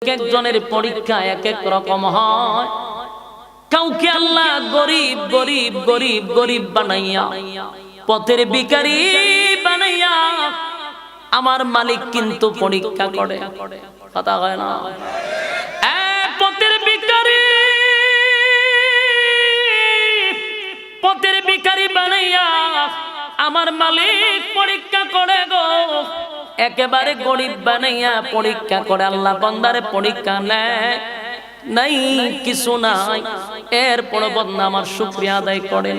একজনের পরীক্ষা এক এক রকম হয়। কাউকে আল্লাহ গরিব গরিব গরিব গরিব বানাইয়া, পথের ভিখারি বানাইয়া আমার মালিক কিন্তু পরীক্ষা করে। কথা হয় না? পথের ভিখারি, পথের ভিখারি বানাইয়া আমার মালিক পরীক্ষা করে গো। একেবারে গরিব বানাইয়া পরীক্ষা করে আল্লাহ বান্দারে পরীক্ষা নেয় নাই, কিছু নাই, এরপর বান্দা আমার শুকরিয়া আদায় করেন।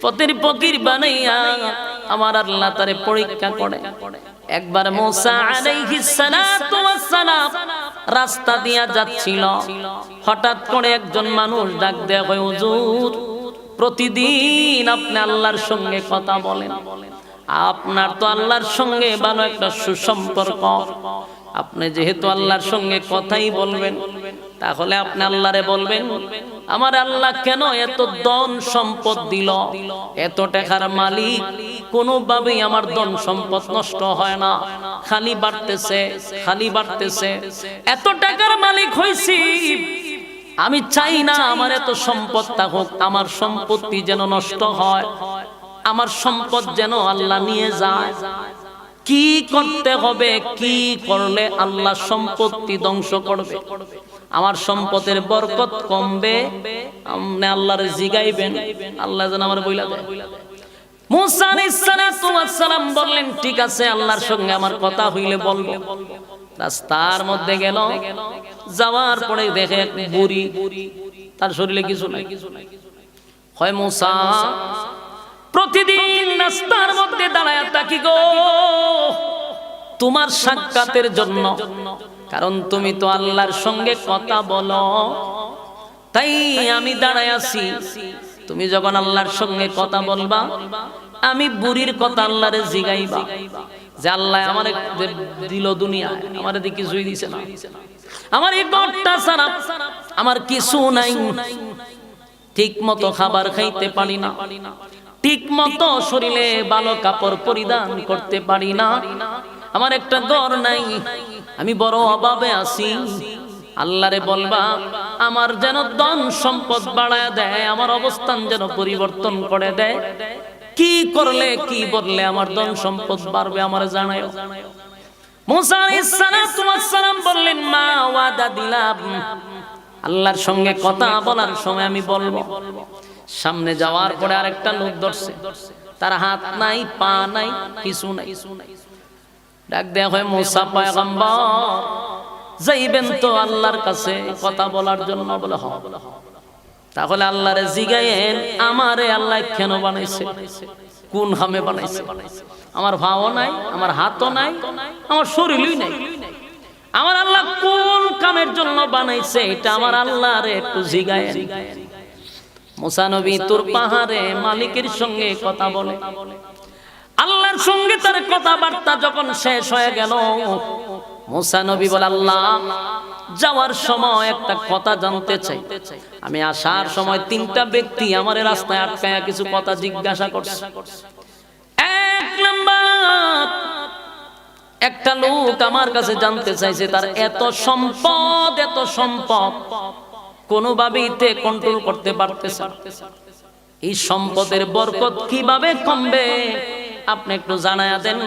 পথের ফকির বানাইয়া আমার আল্লাহ তারে পরীক্ষা করে। একবার মুসা আলাইহিস সালাতু ওয়াস সালাম রাস্তা দিয়া যাচ্ছিল, হঠাৎ করে একজন মানুষ ডাক দেয়, হুজুর প্রতিদিন আপনি আল্লাহর সঙ্গে কথা বলেন, আপনার তো আল্লাহর সঙ্গে ভালো একটা সুসম্পর্ক, আপনি যেহেতু আল্লাহর সঙ্গে কথাই বলবেন, তাহলে আপনি আল্লাহরে বলবেন আমার আল্লাহ কেন এত ধন সম্পদ দিল, এত টাকার মালিক, কোনোভাবেই আমার ধন সম্পদ নষ্ট হয় না, খালি বাড়তেছে খালি বাড়তেছে, এত টাকার মালিক হইছি, আমি চাই না আমার এত সম্পদ থাকুক, আমার সম্পত্তি যেন নষ্ট হয়, আমার সম্পদ যেন আল্লাহ নিয়ে যায়। কি করতে হবে, কি করলে আল্লাহ সম্পত্তি ধ্বংস করবে, আমার সম্পদের বরকত কমবে, আপনি আল্লাহর জিগাইবেন, আল্লাহ যেন আমার বইলা দেয়। মুসা আলাইহিস সালাতু ওয়াস সালাম বললেন ঠিক আছে, আল্লাহর সঙ্গে আমার কথা হইলে বলবো। রাস্তার মধ্যে গেল, যাওয়ার পরে দেখে এক বুড়ি, তার শরীরে কিছু নাই। হয় মুসা প্রতিদিন রাস্তার মধ্যে দাঁড়ায় থাকি গো তোমার সাক্ষাতের জন্য, কারণ তুমি তো আল্লাহর সঙ্গে কথা বলো, তাই আমি দাঁড়ায় আছি। তুমি যখন আল্লাহর সঙ্গে কথা বলবা, আমি বুড়ির কথা আল্লাহরে জিগাইবা যে আল্লাহ আমারে দিল দুনিয়ায়, আমারে দিয়ে কিছুই দিছে না, আমার এই ঘরটা ছাড়া আমার কিছু নাই, ঠিক মতো খাবার খাইতে পারি না, ঠিক মতো শরীরে ভালো কাপড় পরিধান করতে পারি না, আমার একটা ঘর নাই, আমি বড় অভাবে আছি। আল্লাহরে বলবা আমার যেন ধন সম্পদ বাড়ায় দেয়, আমার অবস্থান যেন পরিবর্তন করে দেয়, কি করলে কি বললে আমার ধন সম্পদ বাড়বে আমার জানায়ও। মুসা আলাইহিস সালাতু ওয়াস সালাম বললেন মা ওয়াদা দিলাম, আল্লাহর সঙ্গে কথা বলার সময় আমি বলবো। সামনে যাওয়ার পরে আরেকটা লোক ধরছে, তার হাত নাই পা নাই কিছু নাই, ডাক দেয়া হয় মুসা পয়গম্বর যাইবেন তো আল্লাহর কাছে কথা বলার জন্য? বলে হ্যাঁ। তাহলে আল্লাহরে জিগায়েন আমারে আল্লাহ কেন বানাইছে, কোন হামে বানাইছে, আমার ভাও নাই, আমার হাতও নাই, আমার শরীরই নাই, আমার আল্লাহ কোন কামের জন্য বানাইছে এটা আমার আল্লাহরে একটু জিগায়েন। মুসা নবী তুর পাহাড়ে মালিকের সঙ্গে কথা বলে, আল্লাহর সঙ্গে তার কথাবার্তা যখন শেষ হয়ে গেল, মুসা নবী বলে আল্লাহ যাওয়ার সময় একটা কথা জানতে চাই, আমি আসার সময় তিনটা ব্যক্তি আমার রাস্তায় আটকায়া কিছু কথা জিজ্ঞাসা করছে। এক নাম্বার একটা লোক আমার কাছে জানতে চাইছে তার এত সম্পদ, এত সম্পদ কোনোভাবেই তে কন্ট্রোল করতে পারতেছে, এই সম্পদের বরকত কিভাবে কমবে আপনি একটু জানায়া দেন,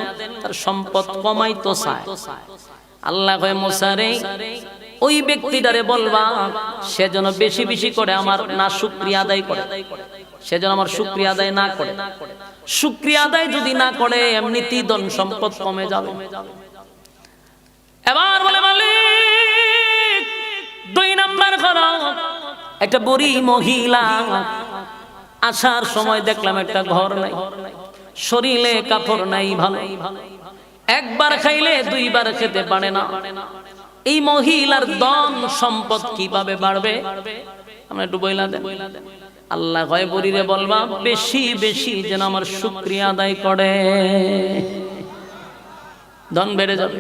তার সম্পদ কমাইতো চায়। আল্লাহ কয় মুসা রে ওই ব্যক্তিটারে বলবা সে যেন বেশি বেশি করে আমার না শুকরিয়া আদায় করে, সে যেন আমার শুকরিয়া আদায় না করে, শুকরিয়া আদায় যদি না করে এমনিতেই ধন সম্পদ কমে যাবে। এবার বলে মালিক দুই নাম্বার করো, একটা বুড়ি মহিলা আসার সময় দেখলাম একটা ঘর নাই, শরীরে কাপড় নাই ভালো, একবার খাইলে দুইবার খেতে পারে না, এই মহিলার ধন সম্পদ কিভাবে বাড়বে আমরা একটু বইলা দেন। আল্লাহ কয় বুড়িরে বলবা বেশি বেশি যেন আমার শুকরিয়া আদায় করে, ধন বেড়ে যাবে।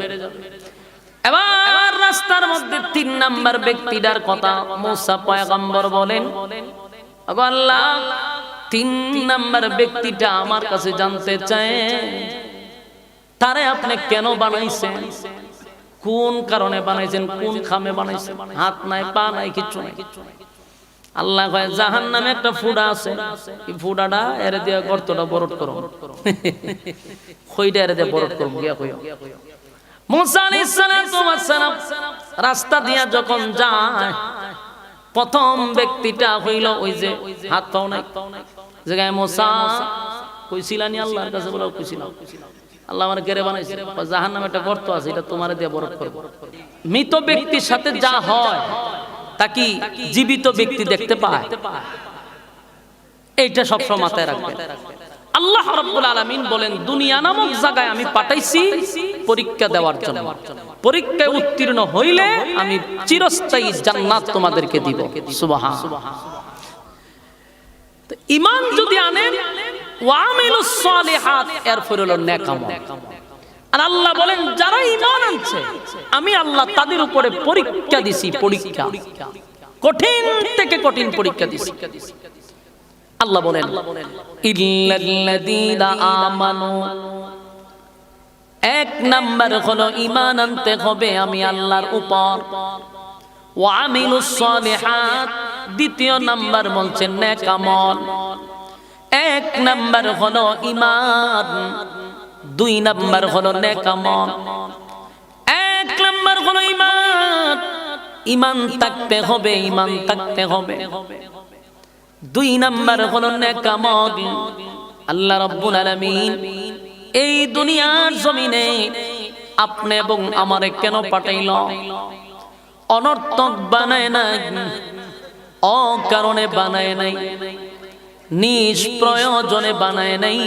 এবার রাস্তার মধ্যে তিন নাম্বার ব্যক্তিটার কথা মুসা পয়গম্বর বলেন, আল্লাহ তিন নাম্বার ব্যক্তিটা আমার কাছে জানতে চায় তারে আপনি কেন বানাইছেন, কোন কারণে বানাইছেন, কোন খামে বানাইছেন? হাত নাই, পা নাই, কিচ্ছু নাই। আল্লাহ কয় জাহান্নামে একটা ফুঁড়া আছে, এই ফুঁড়াটা এর দিয়ে গর্তটা বরট করো, কইটা এর দিয়ে বরট করো গিয়া কইও। মুসা আলাইহিস সালাম রাস্তা দিয়া যখন যায়, প্রথম ব্যক্তিটা হইল ওই যে হাত পাও নাই জায়গায়, মুসা কইছিলানি আল্লাহর কাছে, বলে কইছিলাম আল্লাহ আমার গেরে বানাইছে, জাহান্নামে একটা গর্ত আছে, এটা তোমারে দিয়ে বরট করব। মৃত ব্যক্তির সাথে যা হয় তা কি জীবিত ব্যক্তি দেখতে পায়? এইটা সবসময় মাথায় রাখবেন। আল্লাহ রাব্বুল আলামিন বলেন দুনিয়া নামক জায়গায় আমি পাঠাইছি পরীক্ষা দেওয়ার জন্য। পরীক্ষায় উত্তীর্ণ হইলে আমি চিরস্থায়ী জান্নাত তোমাদেরকে দিব। সুবহানাল্লাহ। তো ঈমান যদি আনেন ওয়া আমিলুস সালিহাত, এরপর হলো নেক আমল। আর আল্লাহ বলেন যারা ঈমান আনছে আমি আল্লাহ তাদের উপরে পরীক্ষা দিছি, পরীক্ষা, কঠিন থেকে কঠিন পরীক্ষা দিছি। আল্লাহ বলেন ইল্লাল্লাযীনা আমানু, এক নাম্বার হলো ঈমান আনতে হবে আমি আল্লাহর উপর, ওয়া আমিলুস সালিহাত, দ্বিতীয় নাম্বার বলছেন নেক আমল। এক নাম্বার হলো ঈমান, দুই নাম্বার হলো নেক আমল। এক নাম্বার হলো ঈমান, ঈমান থাকতে হবে, ঈমান থাকতে হবে। দুই নাম্বার হলো নেক আমল। আল্লাহ রাব্বুল আলামিন এই দুনিয়ার জমিনে আপনি এবং আমারে কেন পাঠাইল? অনর্থক বানায় নাই, অকারণে বানায় নাই, নিষ্প্রয়োজনে বানায় নাই,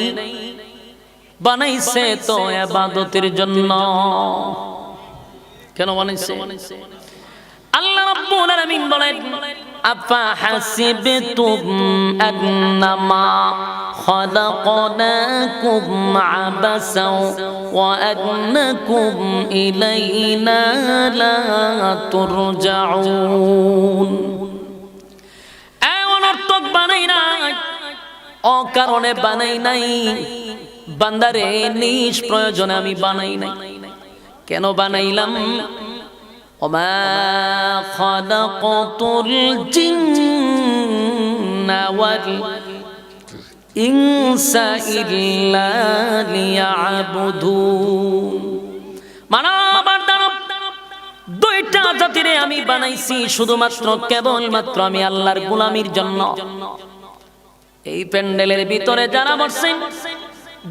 বানাইছে তো ইবাদতের জন্য। কেন বানাইছে? আল্লাহ রাব্বুল আলামিন বলেন আফা হাসিবতুম আন্নামা খালাকনাকুম আবাসাও ওয়া আন্নাকুম ইলাইনা লা তুরজাউন। অনর্থক বানাই নাই, অকারণে বানাই নাই, বান্দারে নিষ্প্রয়োজনে আমি বানাই নাই। কেন বানাইলাম? ওমা খালাকাতুল জিন্না ওয়াল ইনসা ইল্লা লিয়াবুদুন। মানব আর দানব দুইটা জাতিরে আমি বানাইছি শুধুমাত্র কেবলমাত্র আমি আল্লাহর গোলামির জন্য। এই প্যান্ডেলের ভিতরে যারা বসেন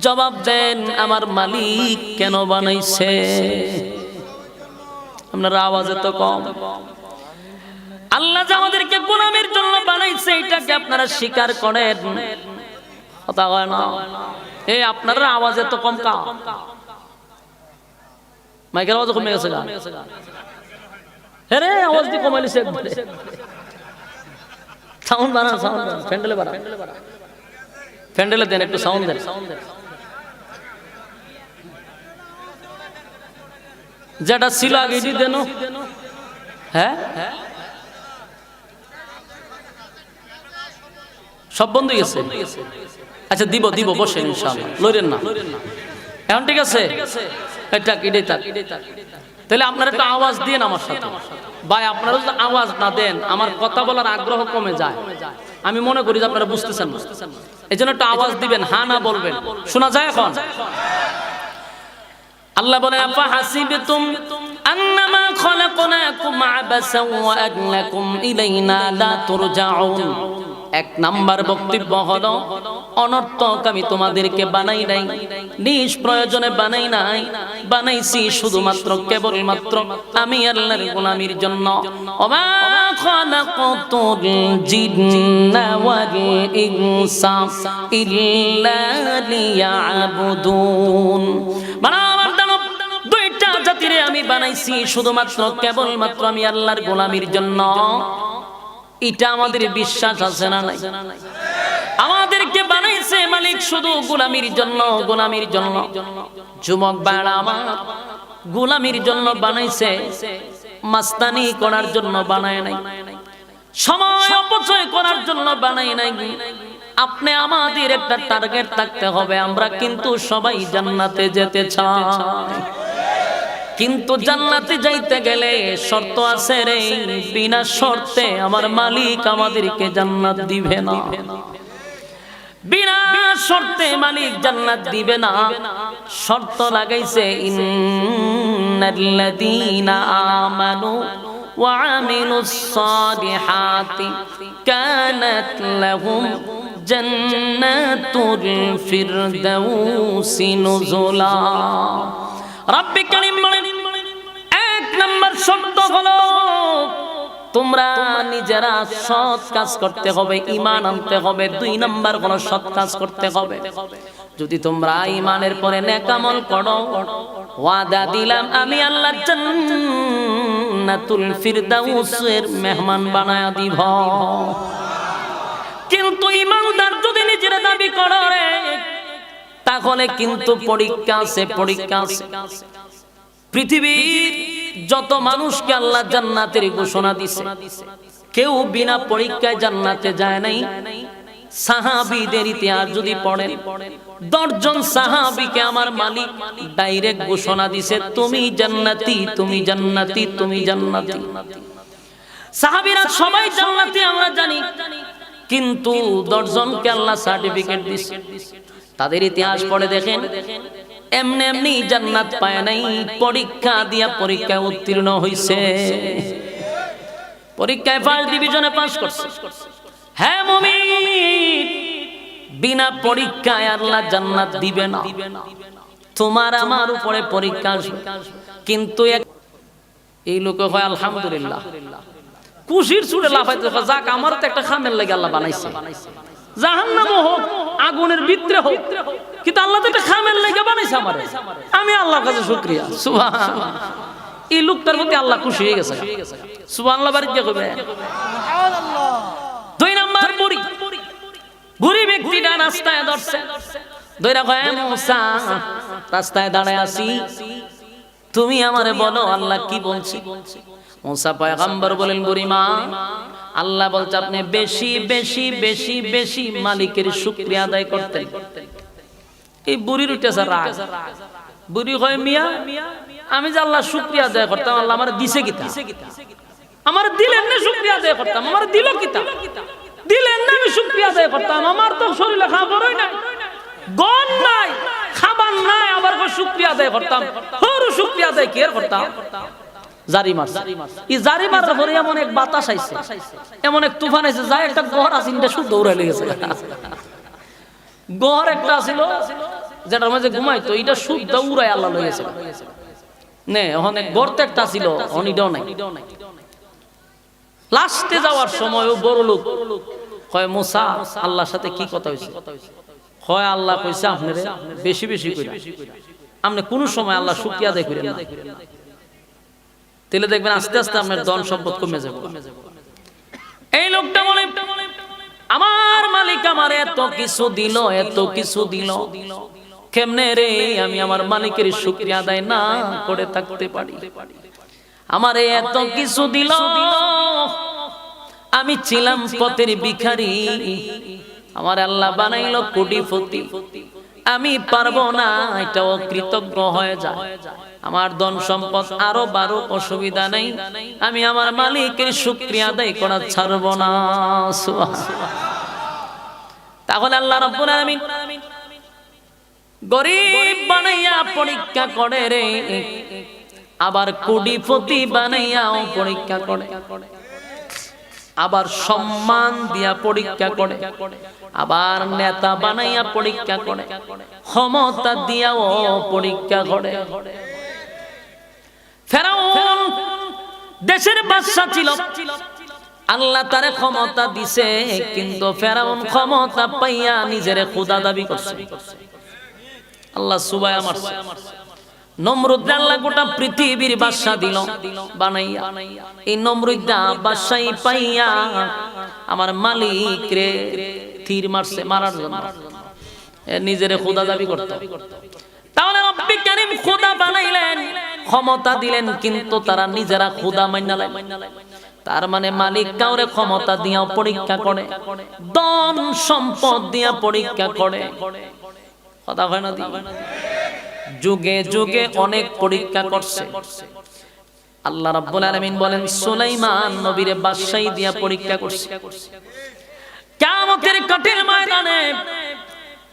জবাব দেন আমার মালিক কেন বানাইছে? আপনার আওয়াজ এত কম। আল্লাহ যে আমাদেরকে গোলামের জন্য বানাইছে এটাকে আপনারা স্বীকার করেন? কথা হয় না। এই আপনার আওয়াজ এত কম কা? মাইকের আওয়াজ কমে গেছে গা? হ্যাঁ রে, আওয়াজ দিয়ে কমাইলিছে একবারে। সাউন্ড বাড়া, সাউন্ড প্যান্ডেলে বাড়া, প্যান্ডেলে দেন একটু সাউন্ড দেন। যেটা ছিল আগে দেন। হ্যাঁ সব বন্ধ হয়ে গেছে। আচ্ছা দিব দিব, বসেন ইনশাআল্লাহ, লইরেন না এখন। ঠিক আছে, তাহলে আপনারা একটু আওয়াজ দিয়ে আমার সাথে। ভাই আপনারা যদি আওয়াজ না দেন আমার কথা বলার আগ্রহ কমে যায়। আমি মনে করি যে আপনারা বুঝতেছেন না, এই জন্য একটু আওয়াজ দিবেন, হ্যাঁ না বলবেন, শোনা যায় এখন। আল্লাহ বলেন আফা হাসিবতুম আন্নামা খালাকনাকুম আবাসাও ওয়া আন্নাকুম ইলাইনা লা তুরজাউন। এক নাম্বার বক্তব্য হলো অনর্থক আমি তোমাদেরকে বানাই নাই, নিষ্প্রয়োজনে বানাই নাই, বানাইছি শুধুমাত্র কেবলমাত্র আমি আল্লাহর গোলামির জন্য। ওমা খালাকাতুল জিন্না ওয়াল ইনসা ইল্লা লিয়াবুদুন। দুইটা জাতিরে আমি বানাইছি শুধুমাত্র কেবলমাত্র আমি আল্লাহর গোলামির জন্য। এটা আমাদের বিশ্বাস আছে না নাই? আমাদেরকে বানাইছে মালিক শুধু গোলামির জন্য, গোলামির জন্য। যুবক ভাইরা আমার, গোলামির জন্য বানাইছে, মাস্তানি করার জন্য বানায় নাই, সময় অপচয় করার জন্য বানায় নাই। আপনি আমাদের একটা টার্গেট থাকতে হবে, আমরা কিন্তু সবাই জান্নাতে যেতে চাই। কিন্তু জান্নাতে যাইতে গেলে শর্ত আছে রে, বিনা শর্তে আমার মালিক আমাদেরকে জান্নাত দিবে না। বিনা শর্তে মালিক জান্নাত দিবে না। শর্ত লাগাইছে ইন্নাল্লাযীনা আমানু ওয়া আমিলুস সালিহাতি কানাত লাহুম জান্নাতুল ফিরদাউসি নুজুলা। রব্বে কারীম বলেন, এক নম্বর শর্ত হলো তোমরা নিজেরা সৎ কাজ করতে হবে, ঈমান আনতে হবে। দুই নাম্বার হলো সৎ কাজ করতে হবে। যদি তোমরা ঈমানের পরে নেক আমল করো, ওয়াদা দিলাম আমি আল্লাহ জান্নাতুল ফিরদাউসের মেহমান বানায়া দিব। কিন্তু ঈমানদার যদি নিজের দাবি করে রে, তাহলে কিন্তু পরীক্ষা আছে, পরীক্ষা আছে। পৃথিবীর যত মানুষকে আল্লাহ জান্নাতের ঘোষণা দিয়েছে, কেউ বিনা পরীক্ষায় জান্নাতে যায় নাই। সাহাবীদের ইতিহাস যদি পড়েন, 10 জন সাহাবীকে আমার মালিক ডাইরেক্ট ঘোষণা দিয়েছে, তুমি জান্নাতি, তুমি জান্নাতি, তুমি জান্নাতি। সাহাবীরা সবাই জান্নাতি আমরা জানি, কিন্তু 10 জনকে আল্লাহ সার্টিফিকেট দিয়েছে। তাদের ইতিহাস পড়ে দেখেন, এমনি এমনি জান্নাত পায় নাই, পরীক্ষা দিয়া পরীক্ষায় উত্তীর্ণ হইছে। পরীক্ষায় ফার্স্ট ডিভিশনে পাস করছে। হ্যাঁ মুমিন, বিনা পরীক্ষায় আল্লাহ জান্নাত দিবে না। তোমার আমার উপরে পরীক্ষা আসবে। কিন্তু এই লোকে হয় আলহামদুলিল্লাহ, খুশির সুরে লাফাইতে, যাক আমার তো একটা খামের লাগে আল্লাহ বানাইছে। জাহান্নামও হোক, আগুনের ভিতরে হোক, কিন্তু আল্লাহ তো একটা খামের লাগে বানাইছে আমারে। আমি আল্লাহর কাছে শুকরিয়া। সুবহানাল্লাহ। এই লোকটার প্রতি আল্লাহ খুশি হয়ে গেছে। সুবহানাল্লাহ। বাড়ি গিয়ে কইবে সুবহানাল্লাহ। 2 নাম্বার বুড়ি ব্যক্তিটা রাস্তায় ধরছে, ধইরা কয়, মুসা রাস্তায় দাঁড়ায় আছি, তুমি আমারে বলো আল্লাহ কি বলছি। মুসা পয়গম্বর বলেন, বুড়িমা, আল্লাহ বলছে আপনি বেশি বেশি বেশি বেশি মালিকের শুকরিয়া আদায় করতেন। এই বুড়ির উঠেছে রাগ। বুড়ি কয়, মিয়া আমি যে আল্লাহ শুকরিয়া আদায় করতাম, আল্লাহ আমার দিছে কিতা? আমার দিলেন না শুকরিয়া আদায় করতাম, আমার দিল কিতা? দিলেন না আমি শুকরিয়া আদায় করতাম, আমার তো শরীরে খাবারই নাই, গন নাই, খাবার নাই, আবার শুকরিয়া আদায় করতাম। হরু শুকরিয়া আদায় কি আর করতাম? জারি মারছে। এই জারি মারার পরে এমন এক বাতাস আইছে, এমন এক তুফান আইছে, যায় একটা ঘর আসিনটা শুদ্ধ দৌড়াই লেগেছে। ঘর একটা ছিল যেটার মাঝে ঘুমাইতো, এটা শুদ্ধ উড়াই আল্লাহ লইছে। নে ওখানে গর্ত একটা ছিল, অনিডাও নাই। লাস্টে যাওয়ার সময় ও বড় লোক কয়, মুসা আল্লাহর সাথে কি কথা হইছে? কয়, আল্লাহ কইছে আপনারে বেশি বেশি কইরা, আপনি কোন সময় আল্লাহ শুকরিয়া আদায় করেন না, তাহলে দেখবেন আস্তে আস্তে আপনার ধন সম্পদ কমে যাবে। এই লোকটা বলে, আমার মালিক আমার এত কিছু দিল, এত কিছু দিল, কেমনে রে আমি আমার মালিকের শুকরিয়া আদায় না করে থাকতে পারি? আমারে এত কিছু দিল, আমি ছিলাম পথের ভিখারি, আমার আল্লাহ বানাইলো কোটিপতি, আমি পারবো না, এটা অকৃতজ্ঞ হয়ে যায়। আমার ধন সম্পদ আরো বাড়ুক, অসুবিধা নাই, আমি আমার মালিকের শুকরিয়া আদায় করা ছাড়বো না। তাহলে আল্লাহ রাব্বুল আলামিন গরীব বানাইয়া পরীক্ষা করে রে, আবার কোটিপতি বানাইয়াও পরীক্ষা করে, আবার সম্মান দিয়া পরীক্ষা করে, আবার নেতা বানাইয়া পরীক্ষা করে, ক্ষমতা দিয়াও পরীক্ষা করে। ফেরাউন দেশের বাদশা ছিল, আল্লাহ তারে ক্ষমতা দিছে, কিন্তু ফেরাউন ক্ষমতা পাইয়া নিজের খোদা দাবি করছে। আল্লাহ সুবায়া মারছে। নমরুদ আল্লাহ গোটা পৃথিবীর বাদশা দিল বানাইয়া, এই নমরুদা বাদশাই পাইয়া আমার মালিক রে তীর মারছে, মারার জন্য নিজের খোদা দাবি করতে। তাহলে রব্বি কারীম খোদা বানাইলেন, ক্ষমতা দিলেন, কিন্তু তারা নিজেরা খোদা মাইনা লাইন। তার মানে মালিক কাউরে ক্ষমতা দিয়া পরীক্ষা করে, ধন সম্পদ দিয়া পরীক্ষা করে। কথা হয় না? যুগে যুগে অনেক পরীক্ষা করছে। আল্লাহ রাব্বুল আলামিন বলেন সুলাইমান নবীরে বাদশাহী দিয়া পরীক্ষা করছে। কিয়ামতের কঠিন ময়দানে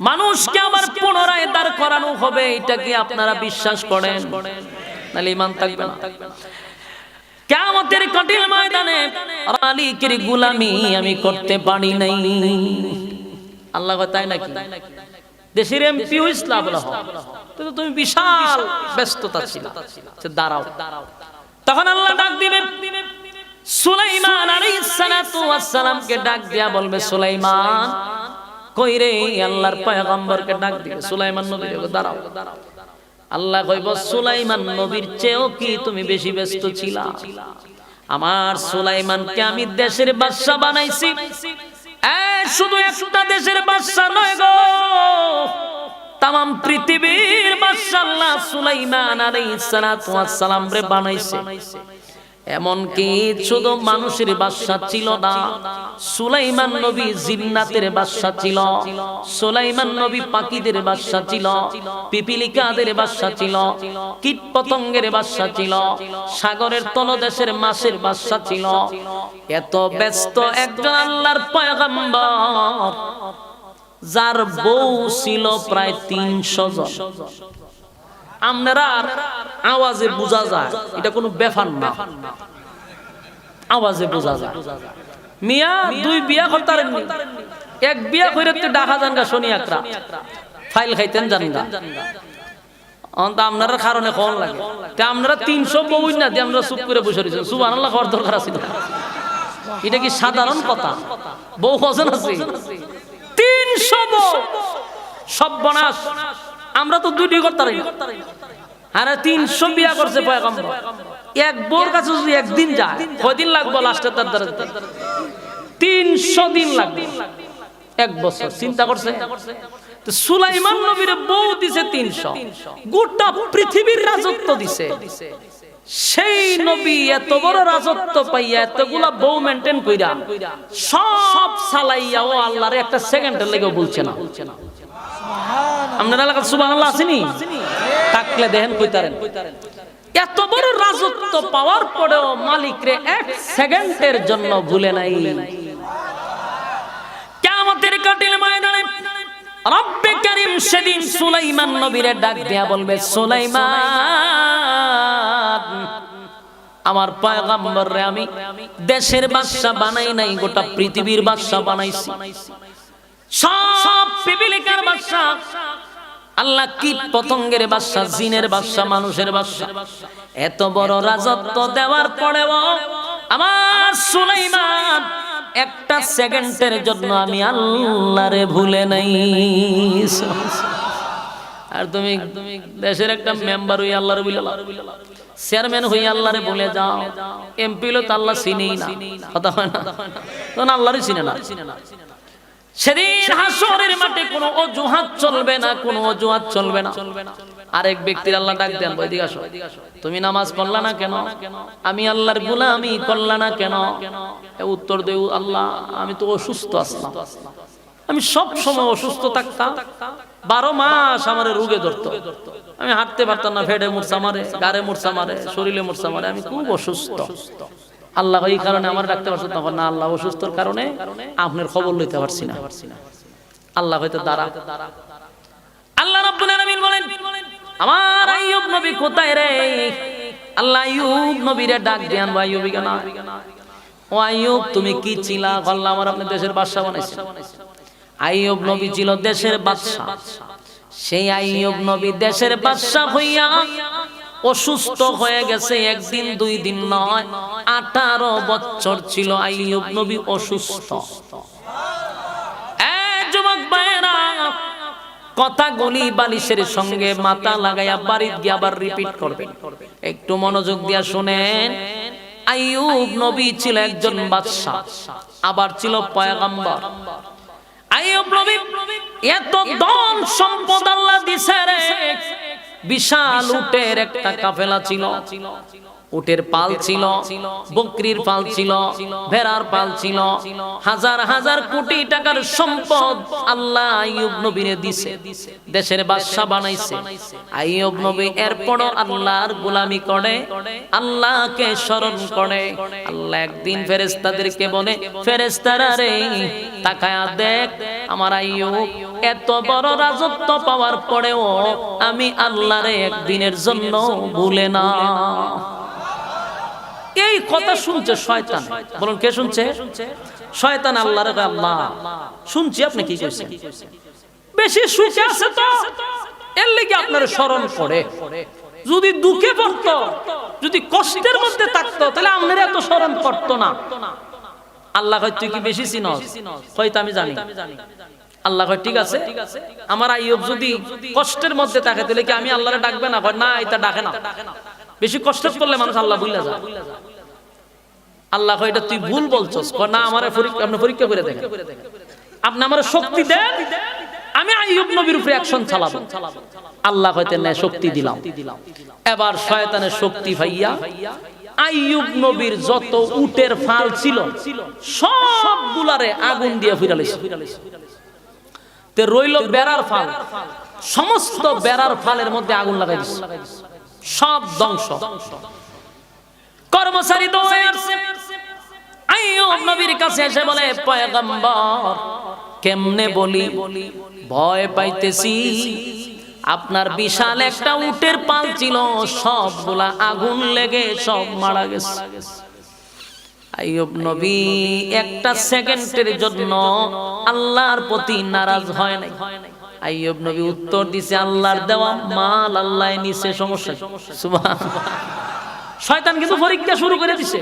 মানুষকে আবার পুনরায় দাঁড় করানো হবে, এটা কি আপনারা বিশ্বাস করেন? নালে ঈমান থাকবে না। কিয়ামতের কঠিন ময়দানে মালিকের গোলামি আমি করতে পারি নাই। আল্লাহ কয় তাই নাকি? দেশের এমপি হইছলা বলা হয়, কিন্তু তুমি বিশাল ব্যস্ততা ছিল, দাঁড়াও। তখন আল্লাহ ডাক দিবেন সুলাইমান আলাইহিস সালাতু ওয়াস সালামকে ডাক দিয়া বলবে সুলাইমান কই রে? আল্লাহর পয়গম্বরকে ডাক দিবে সুলাইমান নবী দাঁড়াও। আল্লাহ কইব সুলাইমান নবীর চেয়েও কি তুমি বেশি ব্যস্ত ছিলা? আমার সুলাইমানকে আমি দেশের বাদশা বানাইছি। শুধু একটা দেশের বাদশা নয় গো, তাম পৃথিবীর বাদশা আল্লাহ সুলাইমান আলাইহিস সালাতু ওয়াস সালাম রে বানাইছে। এমন কি শুধু মানুষের বাদশা ছিল না, সুলাইমান নবী জিন্নাতের বাদশা ছিল, সুলাইমান নবী পাখিদের বাদশা ছিল, পিপিলিকাদের বাদশা ছিল, কীট পতঙ্গের বাদশা ছিল, সাগরের তলদেশের মাছের বাদশা ছিল। এত ব্যস্ত একজন আল্লাহর পয়গম্বর, যার বউ ছিল প্রায় 300 জন। আপনারা আওয়াজে বোঝা যায় এটা কোনো ব্যাপার না, আওয়াজে বোঝা যায়। মিয়া 2 বিয়া করতারেন, 1 বিয়া কইরে তো ঢাকা জানগা শনি একরা ফাইল খাইতেন জানগা। অন্ত আপনার কারণে কোন লাগে তে আপনারা 300 বউ না দিয়ে আমরা চুপ করে বসে রইছেন। সুবহানাল্লাহ কর দরকার আছে না? এটা কি সাধারণ কথা? বউ কজন আছে? 300 বউ। সর্বনাশ, আমরা তো 2টি করতারি না, আরে 300 বিয়া করছে পয়গম্বর। এক বউর কাছে যদি একদিন যায় কয়দিন লাগবে? লাস্টে তার দ্বারা 300 দিন লাগবে, 1 বছর। চিন্তা করছে? তো সুলাইমান নবীর বউ দিছে 300, গোটা পৃথিবীর রাজত্ব দিছে। সেই নবী এত বড় রাজত্ব পাইয়া এতগুলা বউ মেইনটেইন কইরা সব চালাইয়া ও আল্লাহর একটা সেকেন্ডের লাগেও বলছে না। আপনার এলাকার সুবহানাল্লাহ আসেনি? তাকলে দেখেন কইতারেন। এত বড় রাজত্ব পাওয়ার পরেও মালিকরে 1 সেকেন্ডের জন্য ভুলে নাই। কিয়ামতের কঠিন ময়দানে রব্বে কারীম সেদিন সুলাইমান নবীরে ডাক দিয়া বলবে সুলাইমান, আমার পয়গম্বররে আমি দেশের বাদশা বানাই নাই, গোটা পৃথিবীর বাদশা বানাইছি। সব পিপিলিকার বাদশা, আল্লাহ কীট পতঙ্গের বাদশা, জিনের বাদশা, মানুষের বাদশা। এত বড় রাজত্ব দেওয়ার পরেও আমার সুলাইমান 1 সেকেন্ডের জন্য আমি আল্লাহরে ভুলে নাই। আর তুমি দেশের একটা মেম্বার হই আল্লাহরে ভুলে, চেয়ারম্যান হই আল্লাহরে ভুলে যাও, এমপি হলো তো আল্লাহ চিনেই না। কথা হয় না? তখন আল্লাহরই চিনে না। সেদিন হাসরের মাঠে কোনো অজুহাত চলবে না, কোনো অজুহাত চলবে না। আরেক ব্যক্তির আল্লাহ ডাক দেন, এদিকে আসো, তুমি নামাজ পড়লা না কেন? আমি আল্লাহর গোলামি করলা না কেন? উত্তর দেও, আল্লাহ আমি তো অসুস্থ আসলাম, আমি সব সময় অসুস্থ থাকতাম, 12 মাস আমার রোগে ধরতো, আমি হাঁটতে পারতাম না, ফেডে মূর্ছা মারে, গাড়ে মূর্ছা মারে, শরীরে মূর্ছা মারে, আমি খুব অসুস্থ। আল্লাহ এই কারণে আমার রাখতে পারছেন তখন না, আল্লাহ অসুস্থর কারণে আপনার খবর লইতে পারছি না। আল্লাহ হয়তো দাঁড়া। আল্লাহ রাব্বুল আলামিন বলেন আমার আইয়ুব নবী কোথায় রে? আল্লাহ আইয়ুব নবীরে ডাক দেন, আইয়ুব কেন? ও আইয়ুব তুমি কি ছিলা? আল্লাহ আমার আপনি দেশের বাদশা বানাইছেন। আইয়ুব নবী ছিল দেশের বাদশা। সেই আইয়ুব নবী দেশের বাদশা হইয়া অসুস্থ হয়ে গেছে, 1 দিন 2 দিন নয়, 18 বছর ছিল আইয়ুব নবী অসুস্থ। যুবক ভাইরা, কথাগুলি বালিশের সঙ্গে মাথা লাগাইয়া বাড়ি গিয়ে আবার রিপিট করবেন। একটু মনোযোগ দিয়া শুনেন। আইয়ুব নবী ছিল একজন বাদশা, আবার ছিল পয়গম্বর। আইয়ুব নবী এত ধন সম্পদ আল্লাহ দিছে রে, বিশাল উটের একটা কাফেলা ছিল, উটের পাল ছিল, বকরির পাল ছিল, ভেড়ার পাল ছিল, হাজার হাজার কোটি টাকার সম্পদ আল্লাহ আইয়ুব নবীরে দিছে, দেশের বাদশা বানাইছে। আইয়ুব নবী এরপরও আল্লাহর গোলামি করে, আল্লাহকে স্মরণ করে। আল্লাহ একদিন ফেরেশতাদেরকে বলে, ফেরেশতারা রে তাকায়া দেখ, আমার আইয়ুব এত বড় রাজত্ব পাওয়ার পরেও আমি আল্লাহরে একদিনের জন্য ভুলে না। এই কথা শুনছে শয়তান। বলুন কে শুনছে? শয়তান। আল্লাহর আল্লাহ শুনছি আপনি কি কইছেন, বেশি সুখে আছে তো এর লাগি আপনার স্মরণ করে। যদি দুঃখে পড়তো, যদি কষ্টের মধ্যে থাকতো, তাহলে আপনার এত স্মরণ করতো না। আল্লাহ কয় তুই কি বেশি চিনস? হয়তো আমি জানি। আল্লাহ কয় ঠিক আছে, আমার আইয়ুব যদি কষ্টের মধ্যে থাকে তাহলে কি আমি আল্লাহরে ডাকবে না? কয় না, এটা ডাকে না। বেশি কষ্ট করলে মানুষ আল্লাহ ভুলে যায়। আল্লাহ কয় এটা তুই ভুল বলছস। কয় না, আমারে আপনি পরীক্ষা করে দেখেন, আপনি আমারে শক্তি দেন, আমি আইয়ুব নবীর উপরে অ্যাকশন চালাবো। আল্লাহ কইতে না, শক্তি দিলাম। এবার শয়তানের শক্তি ভাইয়া আইয়ুব নবীর যত উটের ফাল ছিল সবগুলারে আগুন দিয়ে ফিরালিস। তে রইল বেড়ার ফাল, সমস্ত বেড়ার ফালের মধ্যে আগুন লাগাই দিছে, সব ধ্বংস। কর্মচারী তো আইয়ুব নবীর কাছে এসে বলে, পয়গম্বর কেমনে বলি, ভয় পাইতেছি। আপনার বিশাল একটা উটের পাল ছিল, সবগুলা আগুন লেগে সব মারা গেছে। আইয়ুব নবী একটা সেকেন্ডের জন্য আল্লাহর প্রতি নারাজ হয় নাই। আইয়ুব নবী উত্তর দিছে, আল্লাহর দেওয়া মাল আল্লাহ নিছে, সমস্যা। সুবহানাল্লাহ। শয়তান কিন্তু পরীক্ষা শুরু করে দিছে।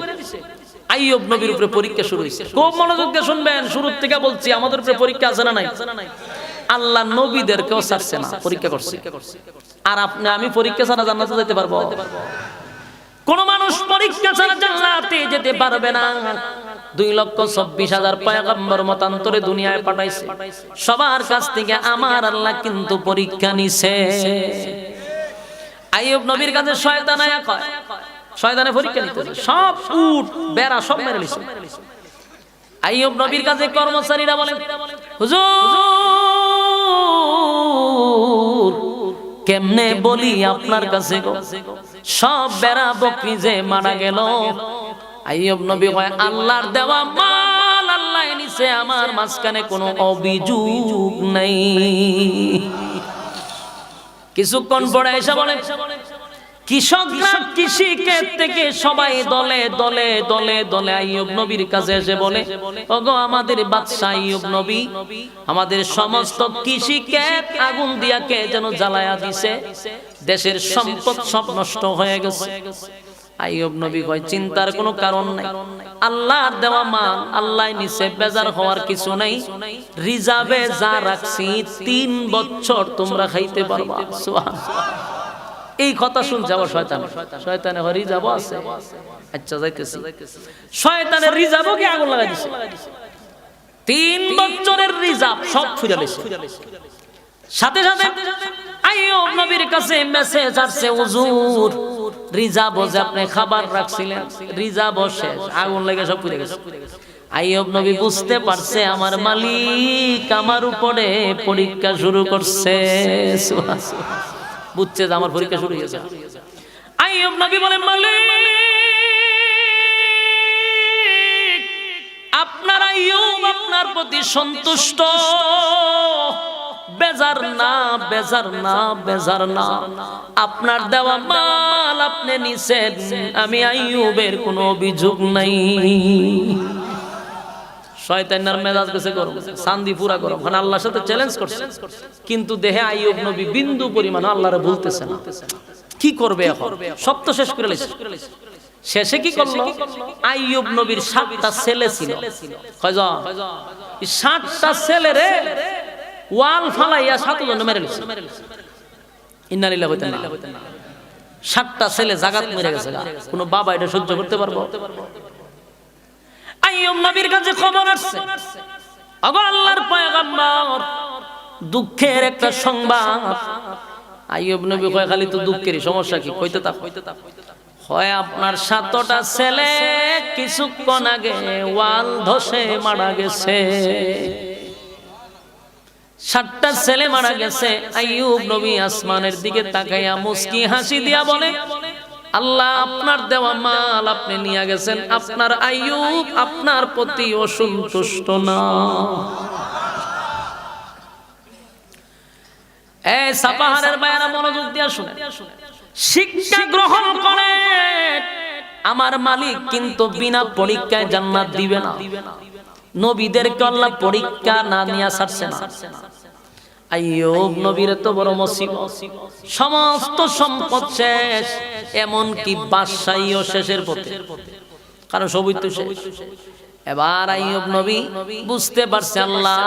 আইয়ুব নবীর উপরে পরীক্ষা শুরু হইছে। খুব মনোযোগ দিয়ে শুনবেন, শুরু থেকে বলছি, আমাদের উপরে পরীক্ষা আছে না নাই? আল্লাহ নবীদেরকেও ছাড়ছে না, পরীক্ষা করছে। আর আপনি আমি পরীক্ষা ছাড়া জান্নাতে যেতে পারবো? কোন মানুষ পরীক্ষা ছাড়া জান্নাতে যেতে পারবে না। 2,26,000 পয়গম্বর মতান্তরে দুনিয়ায় পাঠাইছে, সবার কাছ থেকে আমার আল্লাহ কিন্তু পরীক্ষা নিছে। আইয়ুব নবীর কাছে শয়তান আয়া কয়, শয়তানে পরীক্ষা নিতে সব উট বেড়া সব মেরে লিছে। আইয়ুব নবীর কাছে কর্মচারীরা বলে, হুজুর কেমনে বলি আপনার কাছে গো, সব বেড়া বকরি যে মারা গেল। আইয়ুব নবী কয়, আল্লাহর দেওয়া মাল আল্লাহ নিছে, আমার মাঝখানে কোনো অভিযোগ নাই। কিছুক্ষণ পরে এসে বলে, কৃষকরা কৃষিক্ষেত থেকে সবাই দলে দলে দলে দলে আইয়ুব নবীর কাছে এসে বলে, ওগো আমাদের বাদশা আইয়ুব নবী, আমাদের সমস্ত কৃষিক্ষেত আগুন দিয়া কে যেন জ্বালায়া দিছে, দেশের সম্পদ সব নষ্ট হয়ে গেছে। আইয়ুব নবী কয়, চিন্তার কোনো কারণ নাই, আল্লাহর দেওয়া মাল আল্লাহ নিছে, বেজার হওয়ার কিছু নাই। রিজার্ভে যা রাখছি 3 বছর তোমরা খাইতে পারবা। সুবহানাল্লাহ। এই কথা শুনছে আবার শয়তান, শয়তানে রিজার্ভ আছে, আচ্ছা যাইতেছি। শয়তানের রিজার্ভও কি আগুন লাগাই দিছে, 3 বছরের রিজার্ভ সব ফিরে দিছে। সাথে সাথে আইয়ুব নবীর কাছে মেসেজ আসছে, হুজুর রিজার্ভ যে আপনি খাবার রাখছিলেন, রিজার্ভ শেষ, আগুন লেগে সব পুড়ে গেছে। আইয়ুব নবী বুঝতে পারছে, আমার মালিক আমার উপরে পরীক্ষা শুরু করছে। বুঝছে যে আমার পরীক্ষা শুরু হয়েছে। আইয়ুব নবী বলেন, মালিক আপনার আইয়ুব আপনার প্রতি সন্তুষ্ট, বেজার না বেজার না বেজার না, আপনার দেওয়া মাল আপনি নিছেন, আমি আইয়ুবের কোনো অভিযোগ নাই। শয়তানের মেজাজ গেছে গরম, শান্তি পুরা গরম, কারণ আল্লাহর সাথে চ্যালেঞ্জ করছে। কিন্তু দেহে আইয়ুব নবী বিন্দু পরিমাণ আল্লাহরে বলতেছে না। কি করবে এখন? সব তো শেষ করে লেছে। শেষে কি করলো? আইয়ুব নবীর 7টা ছেলে ছিল। কয়জন? 7টা ছেলে রে ওয়াল ফালাইয়া 7 জন মেরে লিছে। ইন্না লিল্লাহি ওয়া ইন্না ইলাইহি রাজিউন। 7টা ছেলে জাগাত মেরে গেছে। কোন বাবা এটা সহ্য করতে পারবো? আইয়ুব নবীর কাছে খবর আসছে, ওগো আল্লাহর পয়গম্বর, দুঃখের একটা সংবাদ। আইয়ুব নবী কয়, খালি তো দুঃখেরই, সমস্যা কি? কইতে থাক। হয় আপনার 7টা ছেলে কিছুক্ষণ আগে ওয়াল ধসে মারা গেছে, 7টা ছেলে মারা গেছে। আইয়ুব নবী আসমানের দিকে তাকাইয়া মুস্কি হাসি দিয়া বলে, আল্লাহ আপনার দেওয়া মাল আপনি নিয়ে গেছেন, আপনার আইয়ুব আপনার প্রতি অসন্তুষ্ট না। এই সাপাহারের বায়ারা মনোযোগ দিয়া শুনে, শিক্ষা গ্রহণ করে। আমার মালিক কিন্তু বিনা পরীক্ষায় জান্নাত দিবে না। নবীদেরকে আল্লাহ পরীক্ষা না নিয়ে ছাড়ছে না। আইয়ুব নবীর তো বড় মুসিবত, সমস্ত সম্পদ শেষ, এমন কি বাদশাহীও শেষের পথে, কারণ সবই তো শেষ। এবার আইয়ুব নবী বুঝতে পারছে আল্লাহ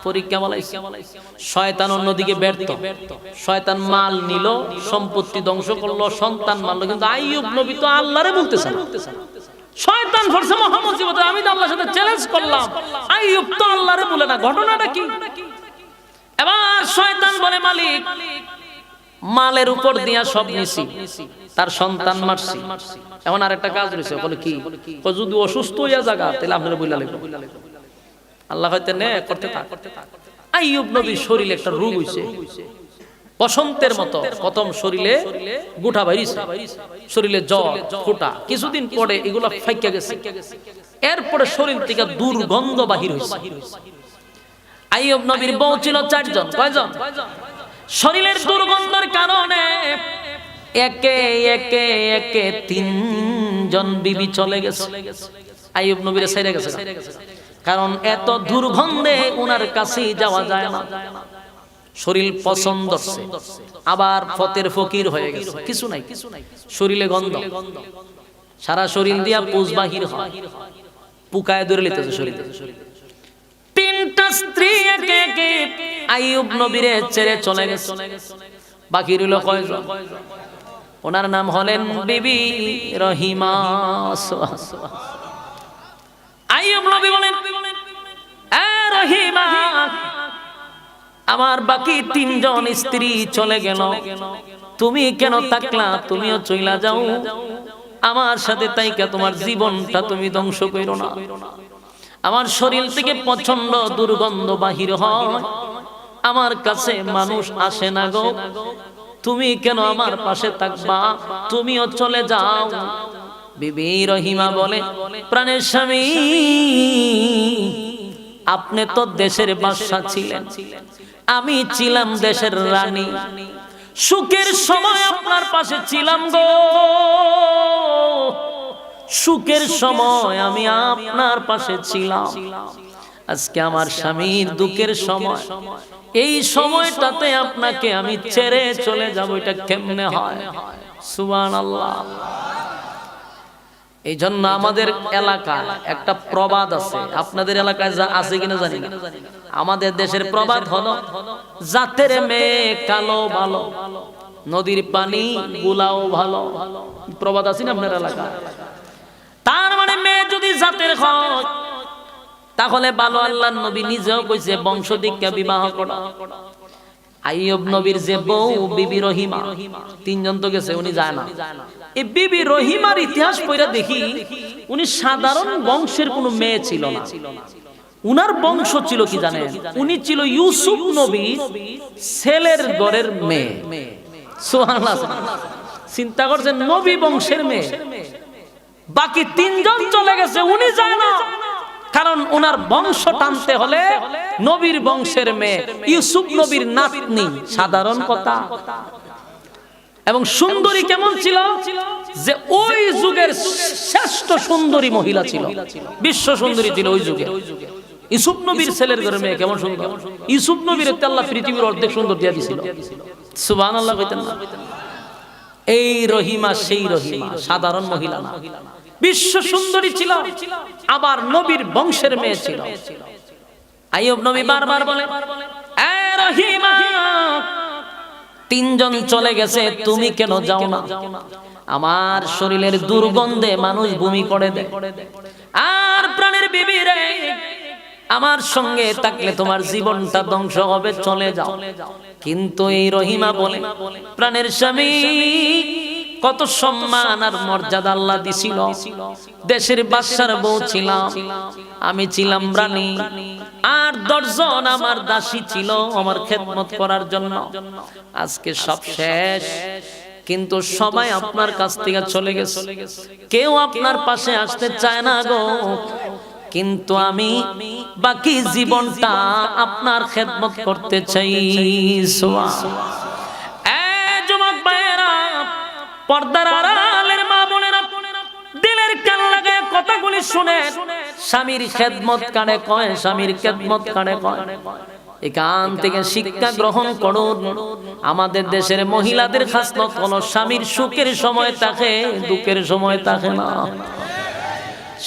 পরীক্ষা বলাইছে। শয়তান অন্যদিকে ব্যর্থ, শয়তান মাল নিল, সম্পত্তি ধ্বংস করলো, সন্তান মারলো, কিন্তু আইয়ুব নবী তো আল্লাহরে বলতেছে না। শয়তান ফরসে মহামুসিবত, আমি তো আল্লাহর সাথে চ্যালেঞ্জ করলাম, আইয়ুব তো আল্লাহরে বলে না, ঘটনাটা কি? এবার শয়তান বলে, মালিক মালের উপর দিয়া সব নিছি, তার সন্তান মারছি, এখন আরেকটা কাজ রয়েছে। বলে কি? যদি অসুস্থ হইয়া জায়গা তাহলে আপনারা বইলা লাগবে, আল্লাহ হয়তো নে করতে থাক। আইয়ুব নবীর শরীরে একটা রোগ হইছে, বসন্তের মতো প্রথম শরীরে গোটা বাইরিছে, শরীরে জ্বর ফোঁটা, কিছুদিন পরে এগুলা ফাইকা গেছে, এরপরে শরীর থেকে দুর্গন্ধ বাহির হইছে। আইয়ুব নবীর বউ ছিল 4 জন। কয়জন? শরীরের দুর্গন্ধের কারণে একে একে একে 3 জন বিবি চলে গেছে। আইয়ুব নবীর ছেড়ে গেছে, কারণ এত দুর্গন্ধে ওনার কাছে যাওয়া যায় না। শরীর পছন্দ হচ্ছে, আবার ফতের ফকির হয়ে গেছে, কিছু নাই, শরীরে গন্ধ, সারা শরীর দিয়া পুজ বাহির হয়, পুকায় ধরে লিতেছে শরীরে। 3টা স্ত্রী একে একে আইয়ুব নবীরে ছেড়ে চলে গেছে। বাকি রইল কয়জন? ওনার নাম হলেন বিবি রহিমা। আইয়ুব নবী বলেন, এ রহিমা, আমার বাকি 3 জন স্ত্রী চলে গেল, তুমি কেন থাকলা? তুমিও চইলা যাও, আমার সাথে তাইকা তোমার জীবনটা তুমি ধ্বংস কইরো না। আমার শরীর থেকে প্রচন্ড দুর্গন্ধ বাহির হয়, আমার কাছে মানুষ আসে না গো, তুমি কেন আমার পাশে থাকবা? তুমিও চলে যাও। বিবি রহিমা বলে, প্রাণের স্বামী, আপনি তো দেশের বাদশা ছিলেন, আমি ছিলাম দেশের রানী, সুখের সময় আপনার পাশে ছিলাম গো, সুখের সময় আমি আপনার পাশে ছিলাম। আজকে আমার স্বামীর দুঃখের সময়, এই সময়টাতে আপনাকে আমি ছেড়ে চলে যাব, এটা কেমনে হয়? সুবহানাল্লাহ। এই জন্য আমাদের এলাকায় একটা প্রবাদ আছে, আপনাদের এলাকায় যা আছে কিনা জানি না। আমাদের দেশের প্রবাদ হলো, জাতের মেয়ে কালো ভালো, নদীর পানি গুলাও ভালো। প্রবাদ আছে না আপনার এলাকায়? তার মানে মেয়ে যদি জাতের হয় তাহলে ভালো। আল্লাহর নবী নিজেও কইছে বংশ দীক্ষা বিবাহ করা। আইয়ুব নবীর যে বউ বিবি রহিমা, 3 জন তো গেছে, উনি যায় না। এই বিবি রহিমার ইতিহাস পড়া দেখি, উনি সাধারণ বংশের কোনো মেয়ে ছিল না। উনার বংশ ছিল কি জানেন? উনি ছিল ইউসুফ নবীর ছেলের ঘরের মেয়ে। সুবহানাল্লাহ। চিন্তা করছেন, নবী বংশের মেয়ে। বাকি 3 জন চলে গেছে, উনি যায় না, কারণ ওনার বংশ টানতে হলে নবীর বংশের মেয়ে, ইউসুফ নবীর নাতনি। সাধারণ কথা। এবং সুন্দরী কেমন ছিল? যে ওই যুগের শ্রেষ্ঠ সুন্দরী মহিলা ছিল, বিশ্ব সুন্দরী ছিল ওই যুগে। ইউসুফ নবীর ছেলের ঘরের মেয়ে কেমন সুন্দর! ইউসুফ নবীর আল্লাহ পৃথিবীর অর্ধেক সুন্দর দিয়া দিয়েছিল। সুবহানাল্লাহ কইতেন না? এই রহিমা সেই রহিমা, সাধারণ মহিলা না, বিশ্ব সুন্দরী ছিল, আবার নবীর বংশের মেয়ে ছিল। আইয়ুব নবী বারবার বলে, এ রহিমা, 3 জন চলে গেছে, তুমি কেন যাও না? আমার শরীরের দুর্গন্ধে মানুষ বমি করে দেয়। আর প্রাণের বিবি রে, আমার সঙ্গে থাকলে তোমার জীবনটা ধ্বংস হবে, চলে যাও। কিন্তু এই রহিমা বলে, প্রাণের স্বামী, কত সম্মান আর মর্যাদা আল্লাহ দিছিল। দেশের বাদশার বউ ছিলাম, আমি ছিলাম রানী, আর 10 জন আমার দাসী ছিল আমার খেদমত করার জন্য। আজকে সব শেষ, কিন্তু সবাই আপনার কাছ থেকে চলে গেছে, কেউ আপনার পাশে আসতে চায় না গো। কিন্তু আমি বাকি জীবনটা আপনার খেদমত করতে চাই। যুবক ভাইয়েরা, পর্দার আড়ালের মা বোনেরা, দিলের কান লাগায় কথাগুলি শুনে। স্বামীর খেদমত কানে কয়, স্বামীর খেদমত কানে কয়। এখান থেকে শিক্ষা গ্রহণ করুন। আমাদের দেশের মহিলাদের খাসলত হলো স্বামীর সুখের সময় থাকে, দুঃখের সময় থাকে না।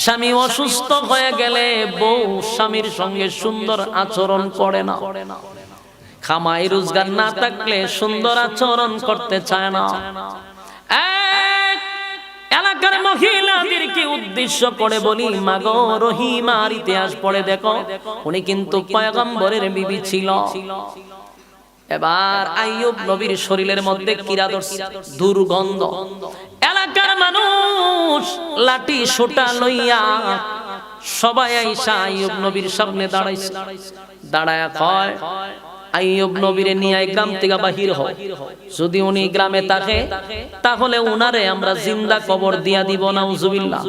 স্বামী অসুস্থ হয়ে গেলে বউ স্বামীর সঙ্গে সুন্দর আচরণ করে না। খামাই রোজগার না থাকলে সুন্দর আচরণ করতে চায় না। এলাকার মহিলাদেরকে উদ্দেশ্য করে বলি, মাগো রহিমার ইতিহাস পড়ে দেখো, উনি কিন্তু পয়গম্বরের বিবি ছিল। এবার আইয়ুব নবীর শরীরের মধ্যে কিরা ধরছে, দুর্গন্ধ। এলাকার মানুষ লাঠি সোটা লইয়া সবাই আইসা আইয়ুব নবীর সামনে দাঁড়াইছে। দাঁড়ায়া কয়, আইয়ুব নবীরে নিয়ে গ্রাম থেকে বাহির হয়। যদি উনি গ্রামে থাকে তাহলে উনারে আমরা জিন্দা কবর দিয়া দিব, নাউজুবিল্লাহ।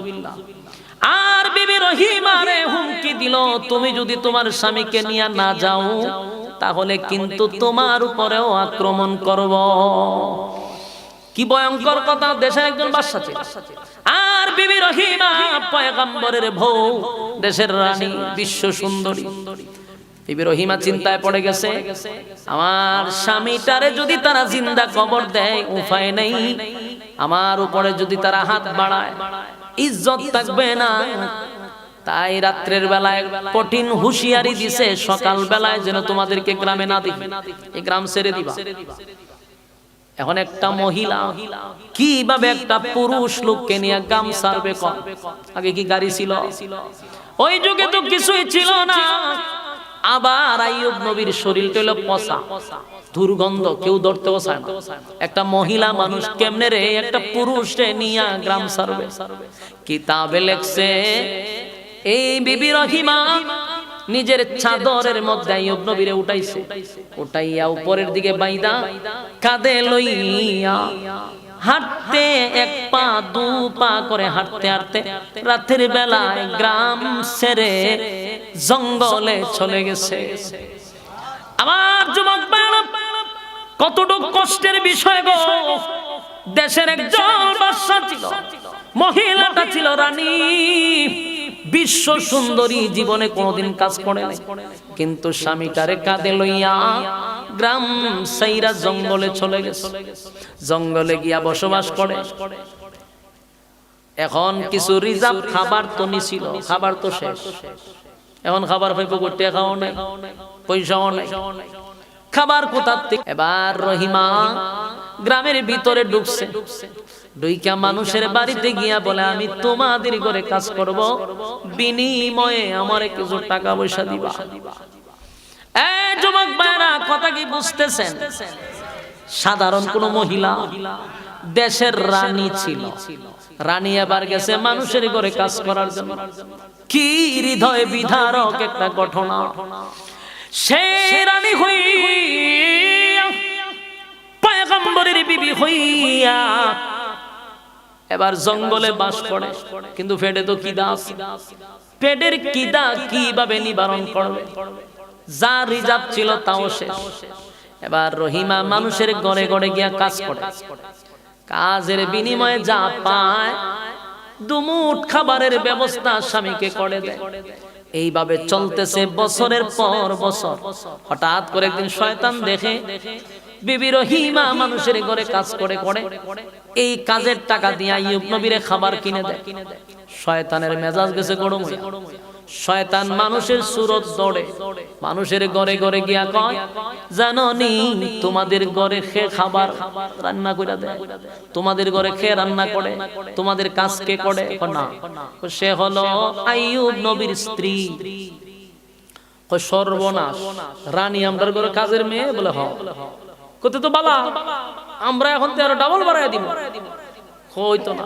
আর বিবি রহিমারে হুমকি দিল, তুমি যদি তোমার স্বামীকে নিয়ে না যাও তাহলে কিন্তু তোমার উপরেও আক্রমণ করব। কি ভয়ঙ্কর কথা! দেশের একজন বাদশা ছিল, আর বিবি রহিমা পয়গম্বরের বউ, দেশের রানী, বিশ্ব সুন্দরী। বিবি রহিমা চিন্তায় পড়ে গেছে, আমার স্বামীটারে যদি তারা জিন্দা কবর দেয় উপায় নেই, আমার উপরে যদি তারা হাত বাড়ায় ইজ্জত থাকবে না। তাই রাত্রের বেলায় কঠিন হুঁশিয়ারি দিছে, সকাল বেলায় যেন তোমাদেরকে গ্রামে না দেখি, এই গ্রাম ছেড়ে দিবা। এখন একটা মহিলা কিভাবে একটা পুরুষ লোককে নিয়ে গ্রাম ছাড়বে? আগে কি গাড়ি ছিল? ওই যুগে তো কিছুই ছিল না। আবার আইয়ুব নবীর শরীরটা হলো পচা, দুর্গন্ধ, কেউ ধরতেও চায় না। একটা মহিলা মানুষ কেমনে রে একটা পুরুষে নিয়ে গ্রাম ছাড়বে? কিতাবে লেখছে, এই বিবি রহিমা নিজের চাদরের মধ্যে আইয়ুব নবীরে উঠাইছে, উঠাইয়া উপরের দিকে বাইদা কাঁধে লইয়া হাঁটতে, এক পা দু পা করে হাঁটতে হাঁটতে রাতের বেলায় গ্রাম ছেড়ে জঙ্গলে চলে গেছে। আমার যুবক ভাইরা, কতটুকু কষ্টের বিষয় গো! দেশের একজন বাদশা ছিল, মহিলাটা ছিল রানী, বিশ্ব সুন্দরী, জীবনে কোনোদিন কাজ করে নাই, কিন্তু স্বামীটারে কাঁধে লইয়া গ্রাম সাইরা জঙ্গলে চলে গেছে। জঙ্গলে গিয়া বসবাস করে। এখন কিছু রিজার্ভ খাবার তো নিছিল, খাবার তো শেষ। এখন খাবার পাইবো করতে, খাও নাই, পয়সাও নাই, খাবার কোথার থেকে? এবার রহিমা গ্রামের ভিতরে ঢুকছে, ঢুইকা মানুষের বাড়িতে গিয়া বলে, আমি তোমাদের ঘরে কাজ করব, বিনিময়ে আমারে কিছু টাকা পয়সা দিবা। এই যুবক ভাইরা, কথা কি বুঝতেছেন? সাধারণ কোন মহিলা, দেশের রানী ছিল, রানী এবার গেছে মানুষের ঘরে কাজ করার জন্য। কি হৃদয় বিধারক একটা ঘটনা! সে রানী হইয়া, পয়গম্বরের বিবি হইয়া এবার জঙ্গলে বাস করে, কিন্তু পেটে তো কিদা আছে। পেটের কিদা কিভাবে নিবারণ করবে? যা রিজার্ভ ছিল তাও শেষ। এবার রহিমা মানুষের ঘরে ঘরে গিয়া কাজ করে, কাজের বিনিময়ে যা পায় দুমুঠ খাবারের ব্যবস্থা স্বামীকে করে দেয়। এইভাবে চলতেছে বছরের পর বছর। হঠাৎ করে একদিন শয়তান দেখে বিবি রহিমা মানুষের ঘরে কাজ করে করে এই কাজের টাকা দিয়ে আইয়ুব নবীরে খাবার কিনে দেয়। শয়তানের মেজাজ গেছে গরম হয়ে, শয়তান মানুষের সুরত দৌড়ে মানুষের ঘরে ঘরে গিয়া কয়, জানোনি তোমাদের ঘরে খেয়ে খাবার রান্না করে দেয়, তোমাদের ঘরে খেয়ে রান্না করে, তোমাদের কাজ কে করে? না, সে হলো আইয়ুব নবীর স্ত্রী। সর্বনাশ, রানী আমরার ঘরে কাজের মেয়ে? বলে হ, কত তো বালা, আমরা এখন তো আরো ডাবল বাড়ায় দিব। হইতো না।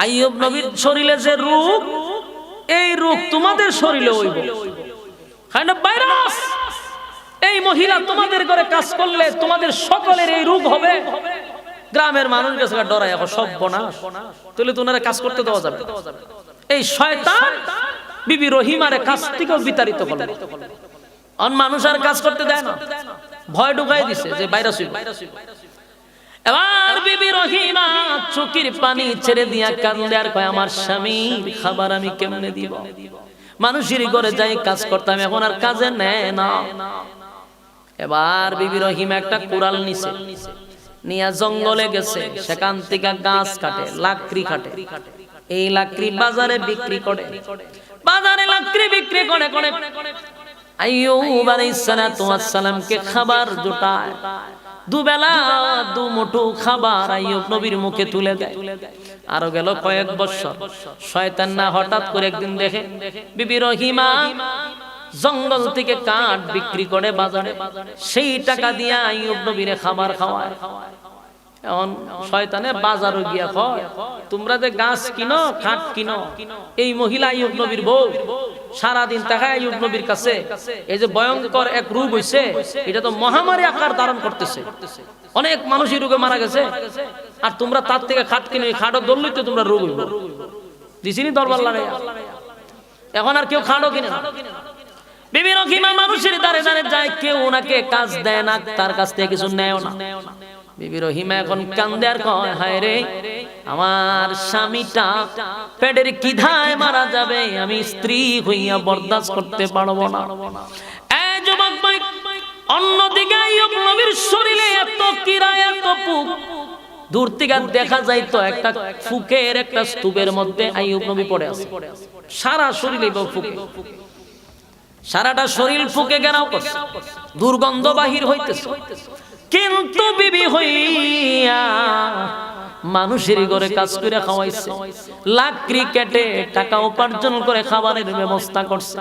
আইয়ুব নবীর শরীরে যে রোগ, এই রোগ তোমাদের শরীরে হইব, কারণ ভাইরাস। এই মহিলা তোমাদের ঘরে কাজ করলে তোমাদের সকলের এই রোগ হবে। গ্রামের মানুষ কাছে ডরায়, এখন সব বনাশ, তাহলে তো ওনারা কাজ করতে দেওয়া যাবে। এই শয়তান বিবি রহিমারে কাজ থেকেও বিতাড়িত করল। অন মানুষ আর কাজ করতে দেয় না, ভয় ঢুকাই দিছে যে ভাইরাস হইব। এবার বিবি রহিমা চোখের পানি ছেড়ে দিয়া কান্দে আর কয়, আমার স্বামীর খাবার আমি কেমনে দিব? মানুষের ঘরে যাই কাজ করতাম, এখন আর কাজে নেয় না। এবার বিবি রহিমা একটা কুড়াল নিছে, নিয়া জঙ্গলে গেছে, সেখান থেকে গাছ কাটে, লাকড়ি কাটে। এই লাকড়ি বাজারে বিক্রি করে, বাজারে লাকড়ি বিক্রি করে করে আইয়ুব আলাইহিস সালাতু ওয়াস সালামকে খাবার জোটায়। দুবেলা দুমুঠো খাবার আইয়ুব নবীর মুখে তুলে দেয়। আরো গেল কয়েক বছর, শয়তান না হঠাৎ করে একদিন দেখে বিবি রহিমা জঙ্গল থেকে কাঠ বিক্রি করে বাজারে, সেই টাকা দিয়ে আইয়ুব নবীরে খাবার খাওয়ায়। এখন শয়তানে বাজারে গিয়া কয়, তোমরা যে গাছ কিনো, কাঠ কিনো, এই মহিলা আইয়ুব নবীর বউ সারাদিন তাকায় আইয়ুব নবীর কাছে। এই যে ভয়ঙ্কর এক রোগ হইছে, এটা তো মহামারী আকার ধারণ করতেছে, অনেক মানুষ এই রোগে মারা গেছে, আর তোমরা তার থেকে খাট কিনে, খাটও ধরলেই তো তোমরা রোগ হইব। দিছিনি দরবার লাগাইয়া, এখন আর কেউ খাটও কিনে না। বিবি রহিমা মানুষের দ্বারে দ্বারে যায়, কেউ ওনাকে কাজ দেয় না, তার কাছ থেকে কিছু নেয় না। বিবি রহিমা এখন কান্দে আর কয়, হায় রে, আমার স্বামীটা পেটের কিধায় মারা যাবে, আমি স্ত্রী হইয়া বরদাস্ত করতে পারবো না। এই যুবক ভাই, অন্যদিকে আইয়ুব নবীর শরীরে এত কিরা, এত পোক, দূর থেকে দেখা যাইতো একটা ফুকের একটা স্তূপের মধ্যে আইয়ুব নবী পড়ে আছে, সারা শরীরে ফুকে, সারাটা শরীর ফুকে ঘেরাও করছে, দুর্গন্ধ বাহির হইতেছে। কিন্তু বিবি হইয়া মানুষের ঘরে কাজ করে খাওয়াইছে, লাকড়ি কেটে টাকা উপার্জন করে খাবারের ব্যবস্থা করছে।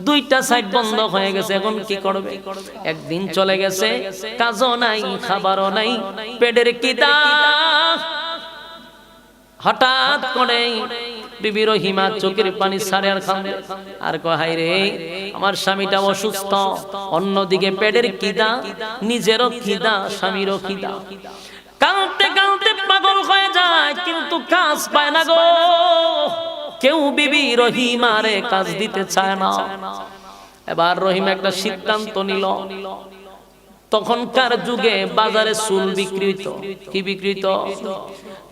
দুইটা সাইড বন্ধ হয়ে গেছে, এখন কি করবে? একদিন চলে গেছে, কাজও নাই, খাবারও নাই, পেটের খিদা। হঠাৎ করে বিবি রহিমা চোখের পানি ছাড়ে আর কান্দে আর কয়, হায় রে, আমার স্বামীটা অসুস্থ, অন্যদিকে পেটের খিদা, নিজেরও খিদা, স্বামীরও খিদা। কাঁদতে কাঁদতে পাগল হয়ে যায়, কিন্তু কাজ পায় না গো। কেউ বিবি রহিমারে কাজ দিতে চায় না। এবার রহিমা একটা সিদ্ধান্ত নিল। তখনকার যুগে বাজারে চুল বিক্রি হইত, কি বিক্রি হইত?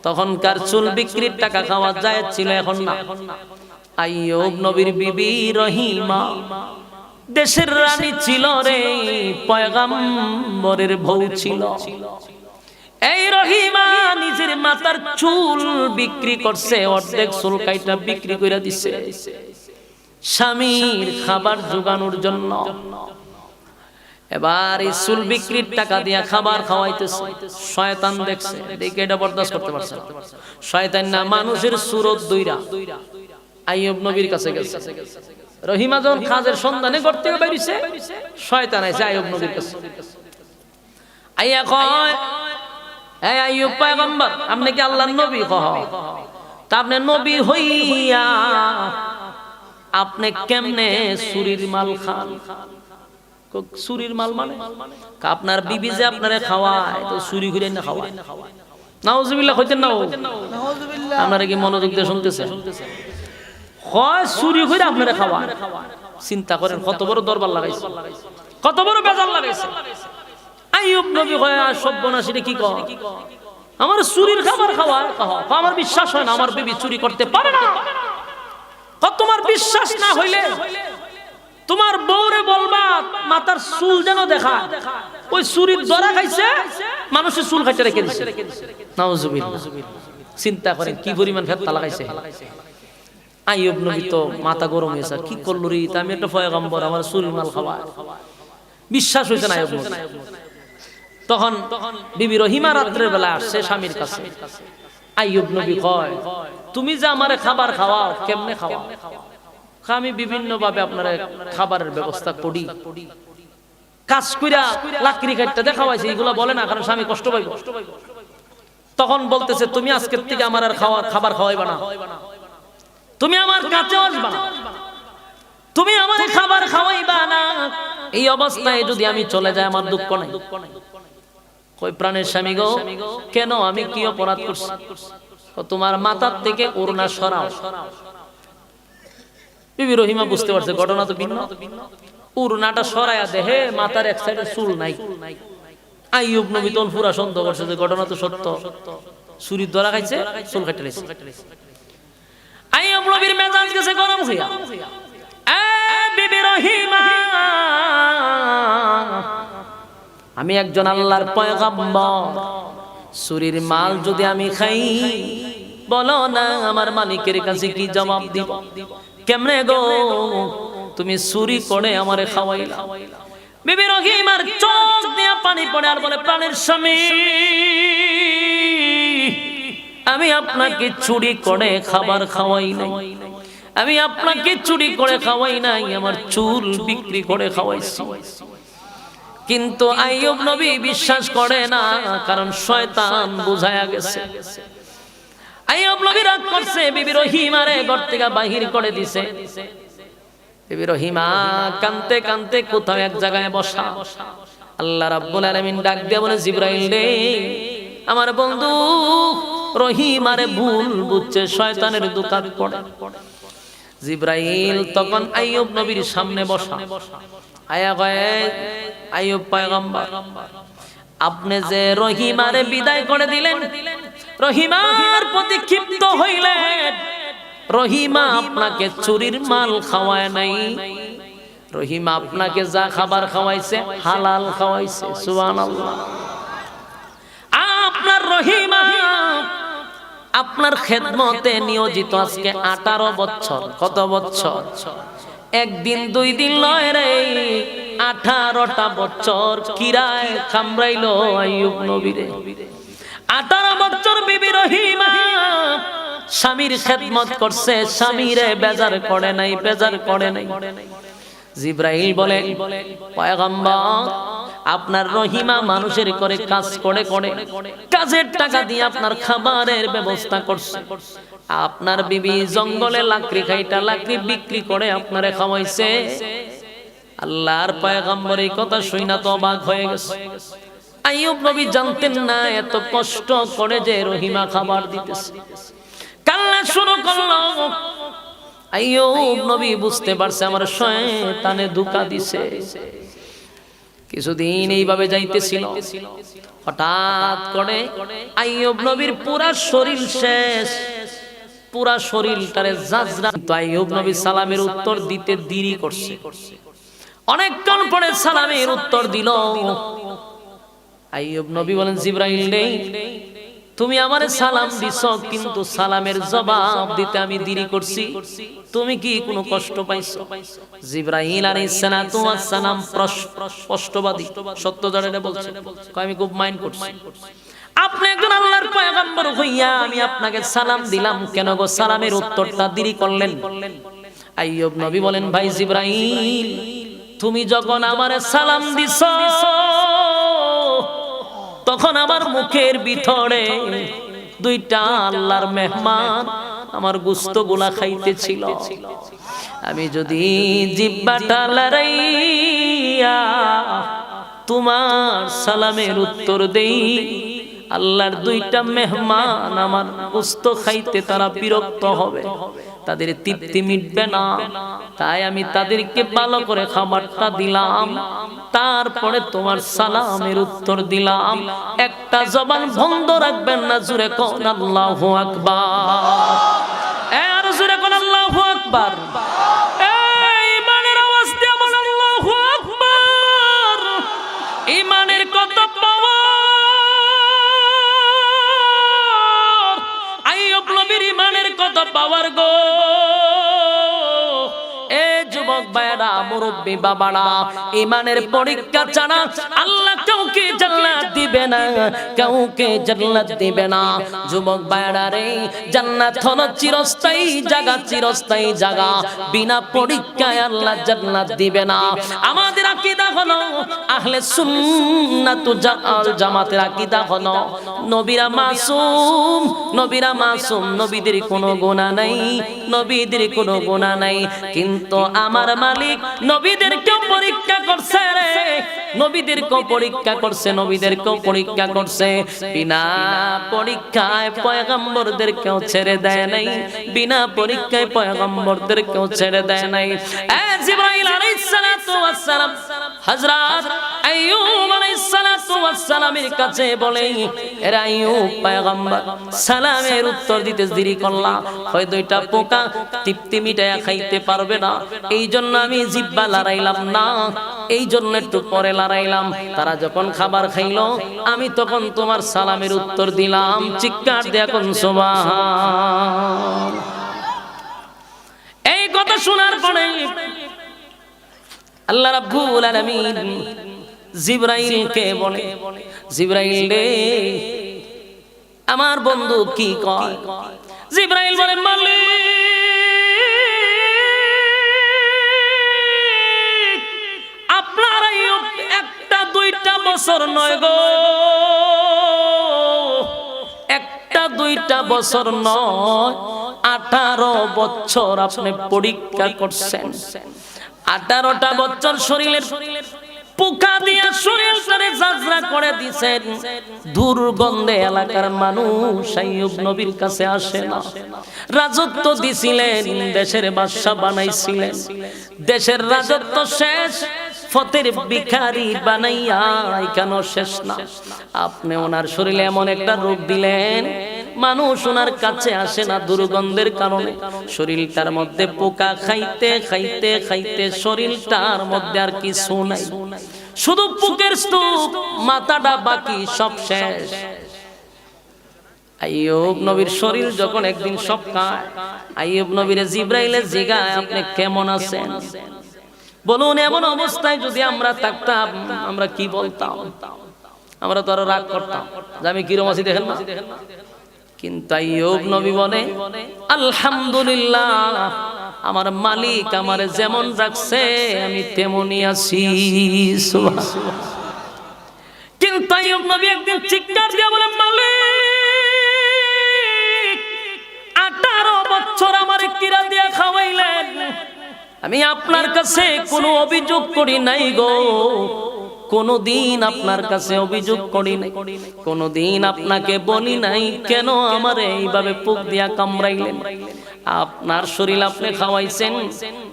তখনকার চুল বিক্রির টাকা খাওয়া যায় ছিল, এখন না। আইয়ুব নবীর বিবি রহিমা দেশের রানী ছিল রে, পয়গম্বরের বউ ছিল। এই রহিমা নিজের মাথার চুল বিক্রি করছে, অর্ধেক চুল কাইটা বিক্রি করে দিছে স্বামীর খাবার জোগানোর জন্য। এবার এই চুল বিক্রির টাকা দিয়া খাবার খাওয়াইতেছে। শয়তান দেখছে, দেখে এটা বরদাস্ত করতে পারছে না। শয়তান না, মানুষের সুরত দুইরা আইয়ুব নবীর কাছে গেছে। রহিমা যখন কাজের সন্ধানে করতে বেরিয়েছে, শয়তান আইছে আইয়ুব নবীর কাছে। আইয়া কয়, এই আইয়ুব পয়গম্বর, আপনি কি আল্লাহর নবী? কহ, তা আপনি নবী হইয়া আপনি কেমনে চুরির মাল খান? চুরির মাল মানে আপনার বিবি যে আপনারে খাওয়ায়, তো চুরি করে না খাওয়ায়? নাউজুবিল্লাহ কইতেন না? আপনারা কি মনোযোগ দিয়ে শুনতেছেন? হয় চুরি করে আপনারে খাওয়ায়। চিন্তা করেন কত বড় দরবার লাগাইছে, কত বড় বেজাল লাগাইছে। আইয়ুব নবী কয়, সর্বনাশী কি কয়, আমার চুরির খাবার খাওয়ায়? আমার বিশ্বাস হয় না, আমার বিবি চুরি করতে পারে না। তোমার বিশ্বাস না হইলে তোমার বউরে বলবা মাথার চুল যেন দেখা, ওই চুরির ধরা খাইছে, মানুষের চুল খাইতে রেখে দিছে। নাউজুবিল্লাহ। চিন্তা করেন কি পরিমাণ ফেতনা লাগাইছে। আইয়ুব নবী তো মাথা গরম হয়েছে, কি করলো রে, আমি একটা পয়গম্বর, আমার চুরির মাল খাওয়ায়। বিশ্বাস হয়েছে না আইয়ুব নবী। তখন বিবি রহিমা রাত্রের বেলা আসছে স্বামীর কাছে। আইয়ুব নবী কয়, তুমি যে আমারে খাবার খাওয়াও, কেমনে খাওয়াও? আমি বিভিন্ন ভাবে আপনারা খাবারের ব্যবস্থা করি, কাজ কইরা লাকড়ি কাটতে দেখাইছে, এগুলা বলে না, কারণ স্বামী কষ্ট পাইব। তখন বলতেছে তুমি আজকের থেকে আমার আর খাবার খাওয়াইবা না, তুমি আমার কাছে আসবা না, তুমি আমার খাবার খাওয়াইবা না। এই অবস্থায় যদি আমি চলে যাই আমার দুঃখ নাই। কই প্রাণের স্বামী গো, কেন, আমি কি অপরাধ করছি? তোমার মাথার থেকে ওড়না সরাও। বিবি রহিমা বুঝতে পারছে ঘটনা তো ভিন্ন। ওড়নাটা সরায়া দেহে মাথার এক সাইডে চুল নাই। আইয়ুব নবী তো পুরা সন্দেহ করছে যে ঘটনা তো সত্য, ছুরি ধরা খাইছে, চুল কাটে লাইছে। আইয়ুব নবীর মেজাজ গেছে গরম হইয়া, বিবি রহিমা, আমি একজন আল্লাহর পয়গম্বর, চুরির মাল যদি আমি খাই, বলো না আমার মালিকের কাছে কি জবাব দিব? কেমনে গো তুমি চুরি করে আমারে খাওয়াইলা? বিবি রহিমার চোখ দিয়ে পানি পড়ে আর বলে, প্রাণের স্বামী, আমি আপনাকে চুরি করে খাবার খাওয়াই নাই, আমি আপনাকে চুরি করে খাওয়াই নাই, আমার চুল বিক্রি করে খাওয়াইছি। কিন্তু আইয়ুব নবী বিশ্বাস করে না, কারণ শয়তান বুঝায়া গেছে। আইয়ুব নবী রাগ করছে, বিবি রহিমারে ঘর থেকে বাহির করে দিছে। বিবি রহিমা কানতে কানতে কোথাও এক জায়গায় বসা। আল্লাহ রাব্বুল আলামিন ডাক দিয়ে বলে, জিবরাইল রে, আমার বন্ধু রহিমারে ভুল বুঝছে, শয়তানের দোকান পড়ে। জিবরাইল তখন আইয়ুব নবীর সামনে বসা। আয়া কয়, আইয়ুব পয়গম্বর, আপনি যে রহিমারে বিদায় করে দিলেন, রহিমার প্রতি ক্ষিপ্ত হইলেন, রহিমা আপনাকে চুরির মাল খাওয়ায় নাই, রহিমা আপনাকে যা খাবার খাওয়াইছে হালাল খাওয়াইছে। সুবহানাল্লাহ। আপনার রহিমা আপনার খেদমতে নিয়োজিত আজকে 18 বছর। কত বছর? একদিন দুই দিন নয় রে, 18টা বছর কিরায় কামড়াইলো আইয়ুব নবীরে। 18 বছর বিবি রহিমা স্বামীর খেদমত করছে, স্বামীরে বেজার করে নাই, বেজার করে নাই। জিবরাইল বলে, পয়গম্বর, আপনার রহিমা মানুষের করে কাজ করে করে কাজের টাকা দিয়ে আপনার খাবারের ব্যবস্থা করছে। আপনার বিবি জঙ্গলে লাকড়ি খাইটা লাকড়ি বিক্রি করে আপনারে খাওয়াইছে। আল্লাহর পয়গম্বর এই কথা শুইনা তো অবাক হয়ে গেছে। আইয়ুব নবী জানতেন না এত কষ্ট করে যে রহিমা খাবার দিতেছে। কান্না শুরু করলো। আইয়ুব নবী বুঝতে পারছে আমার শয়তানে ধোঁকা দিছে। কিছুদিন এইভাবে যাইতেছিল, হঠাৎ করে আইয়ুব নবীর পুরা শরীর শেষ, পুরা শরীরটারে জাজরা। তো আইয়ুব নবী সালামের উত্তর দিতে দেরি করছে, অনেকক্ষণ পরে সালামের উত্তর দিল। আইয়ুব নবী বলেন, জিবরাইল রে, তুমি আমারে সালাম দিছো, কিন্তু সালামের জবাব দিতে আমি দেরি করছি, তুমি কি কোনো কষ্ট পাইছো? জিবরাইল আলাইহিস সালাতু ওয়াস সালাম স্পষ্টবাদী, সত্য জানেন বলছে, আমি খুব মাইন্ড করছি, আপনি একজন আল্লাহর পয়গম্বর হইয়া আমি আপনাকে সালাম দিলাম, কেন গো সালামের উত্তরটা দেরি করলেন? আইয়ুব নবী বলেন, ভাই জিবরাইল, তুমি যখন আমারে সালাম দিছো তখন আমার মুখের ভিতরে দুইটা আল্লাহর মেহমান আমার গোশতগুলা খাইতেছিল। আমি যদি জিহ্বাটা লড়াইয়া তোমার সালামের উত্তর দেই, আল্লাহর দুইটা মেহমান আমার গোশত খাইতে তারা বিরক্ত হবে, তাদের তৃপ্তি মিটবে না। তাই আমি তাদেরকে ভালো করে খাবারটা দিলাম, তারপরে তোমার সালামের উত্তর দিলাম। একটা জবান বন্ধ রাখবেন না, জোরে কোন আল্লাহু আকবার, আর জোরে কোন আল্লাহু আকবার। ইমানের আওয়াজ দিয়ে বল আল্লাহু আকবার। ইমানের কত পাওয়ার, আইয়ুব নবীর ইমানের কত পাওয়ার গো। যুবক ভাইরা, মুরব্বী বাবারা, ইমানের পরীক্ষা ছাড়া আল্লাহ কাউকে জান্নাত দিবে না, কাউকে জান্নাত দিবে না। যুবক ভাইরা রে, জান্নাত হলো চিরস্থায়ী জায়গা, চিরস্থায়ী জায়গা। বিনা পরীক্ষায় আল্লাহ জান্নাত দিবে না। আমাদের আকীদা হলো আহলে সুন্নাত ওয়াল জামাতের আকীদা হলো নবীরা মাসুম, নবীরা মাসুম, নবীদের কোনো গুনাহ নাই, নবীদের কোনো গুনাহ নাই। কিন্তু আমার মালিক নবীদেরকেও পরীক্ষা করছে রে, নবীদেরকেও পরীক্ষা করছে, নবীদেরকেও পরীক্ষা করছে। বিনা পরীক্ষায় পয়গম্বরদেরকেও ছেড়ে দেয় নাই, বিনা পরীক্ষায় পয়গম্বরদেরকেও ছেড়ে দেয় নাই। জিবরাইল আলাইহিস সালাতু ওয়াস সালাম হযরত আইয়ুব আলাইহিস সালাতু ওয়াস সালামের কাছে বলে, এ আইয়ুব পয়গম্বর, সালামের উত্তর দিতে দেরি করলা, হয় দুইটা পোকা তৃপ্তি মিটায়া খাইতে পারবে না, এই জন্য আমি জিহ্বা লড়াইলাম না, এই জন্য একটু পরে লড়াইলাম। তারা যখন খাবার খাইলো, আমি তখন তোমার সালামের উত্তর দিলাম। চিৎকার দিয়ে কোন সুবহান। এই কথা শোনার পরে আল্লাহ রাব্বুল আলামিন জিবরাইলকে বলে, জিবরাইল রে, আমার বন্ধু কি কয়? জিবরাইল বলে, মালিক, আপনার একটা দুইটা বছর নয় গো, একটা দুইটা বছর নয়, 18 বছর আপনি পরীক্ষা করছেন। 18টা বছর শরীরের পোকা দিয়া শরীরটারে জাজরা করে দিয়েছেন। দুর্গন্ধে এলাকার মানুষ আইয়ুব নবীর কাছে আসে না। রাজত্ব দিছিলেন, দেশের বাদশা বানাইছিলেন, দেশের রাজত্ব শেষ, ফতের ভিখারি বানাইয়া কেন শেষ না? আপনি ওনার শরীরে এমন একটা রোগ দিলেন, মানুষ ওনার কাছে আসে না দুর্গন্ধের কারণে। শরীরটার মধ্যে পোকা খাইতে খাইতে খাইতে শরীরটার মধ্যে আর কিছু নাই, শুধু পোকের স্তূপ, মাথাটা বাকি, সব শেষ। আইয়ুব নবীর শরীর যখন একদিন সব খায়, আইয়ুব নবীরে জিবরাইলে জিগায়, আপনি কেমন আছেন? বলুন, এমন অবস্থায় যদি আমরা থাকতাম, আমরা কি বলতাম? আমরা তো আরো রাগ করতাম যে আমি কিরম আছি দেখেন না। কিন্তু আইয়ুব নবী বলে, আলহামদুলিল্লাহ, আমার মালিক আমারে যেমন রাখছে আমি তেমনই আছি। সুবহানাল্লাহ। কিন্তু আইয়ুব নবী একদিন চিৎকার দিয়ে বলে, মালিক, 18 বছর আমারে কিরা দিয়া খাওয়াইলেন, আমি আপনার কাছে কোনো অভিযোগ করি নাই গো, কোনদিন আপনার কাছে অভিযোগ করি নাই, কোনদিন আপনাকে বলি নাই কেন আমারে এইভাবে পোক দিয়া কামড়াইলেন। আপনার শরীর আপনি খাওয়াইছেন,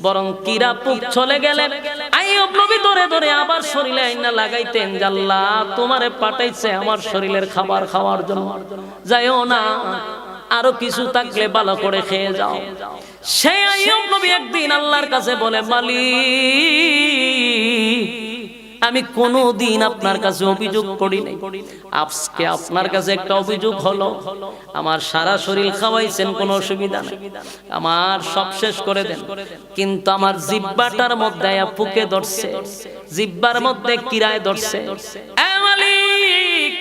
বরং কিরা পোক চলে গেলেন আইয়ুব নবী ধরে ধরে আবার শরীরে আইনা লাগাইতেন, আল্লাহ তোমারে পাঠাইছে আমার শরীরের খাবার খাওয়ার জন্য, যাইও না, আরো কিছু থাকলে ভালো করে খেয়ে যাও। সেই আইয়ুব নবী একদিন আল্লাহর কাছে বলে, মালিক, আমি কোনদিন আপনার কাছে অভিযোগ করি নাই, আজকে আপনার কাছে একটা অভিযোগ হলো, আমার সারা শরীর খাওয়াইছেন, কোনো অসুবিধা নেই, আমার সব শেষ করে দেন, কিন্তু আমার জিহ্বাটার মধ্যে পোকে ধরছে, জিহ্বার মধ্যে কিরায় ধরছে। এ মালিক,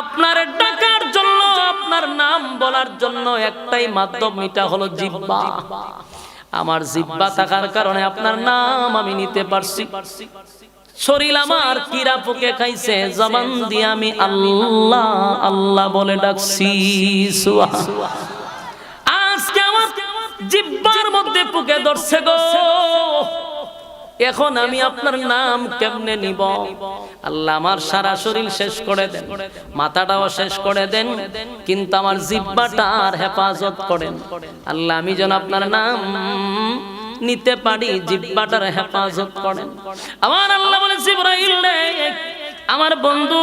আপনার ডাকার জন্য, আপনার নাম বলার জন্য একটাই মাধ্যম, এটা হলো জিহ্বা। আমার জিহ্বা থাকার কারণে আপনার নাম আমি নিতে পারছি। শরীর আমার কিরা পোকে খাইছে, জবান দিয়ে আমি আল্লাহ আল্লাহ বলে ডাকছি। সুবহানাল্লাহ। আজকে আমার জিহ্বার মধ্যে পোকে ধরছে গো, এখন আমি আপনার নাম কেমনে নিব? আল্লাহ আমার সারা শরীর শেষ করে দেন, মাথাটাও শেষ করে দেন, কিন্তু আমার জিহ্বাটার হেফাজত করেন আল্লাহ, আমি যেন আপনার নাম নিতে পারি, জিহ্বাটার হেফাজত করেন। আমার আল্লাহ বলে, জিবরাইল রে, আমার বন্ধু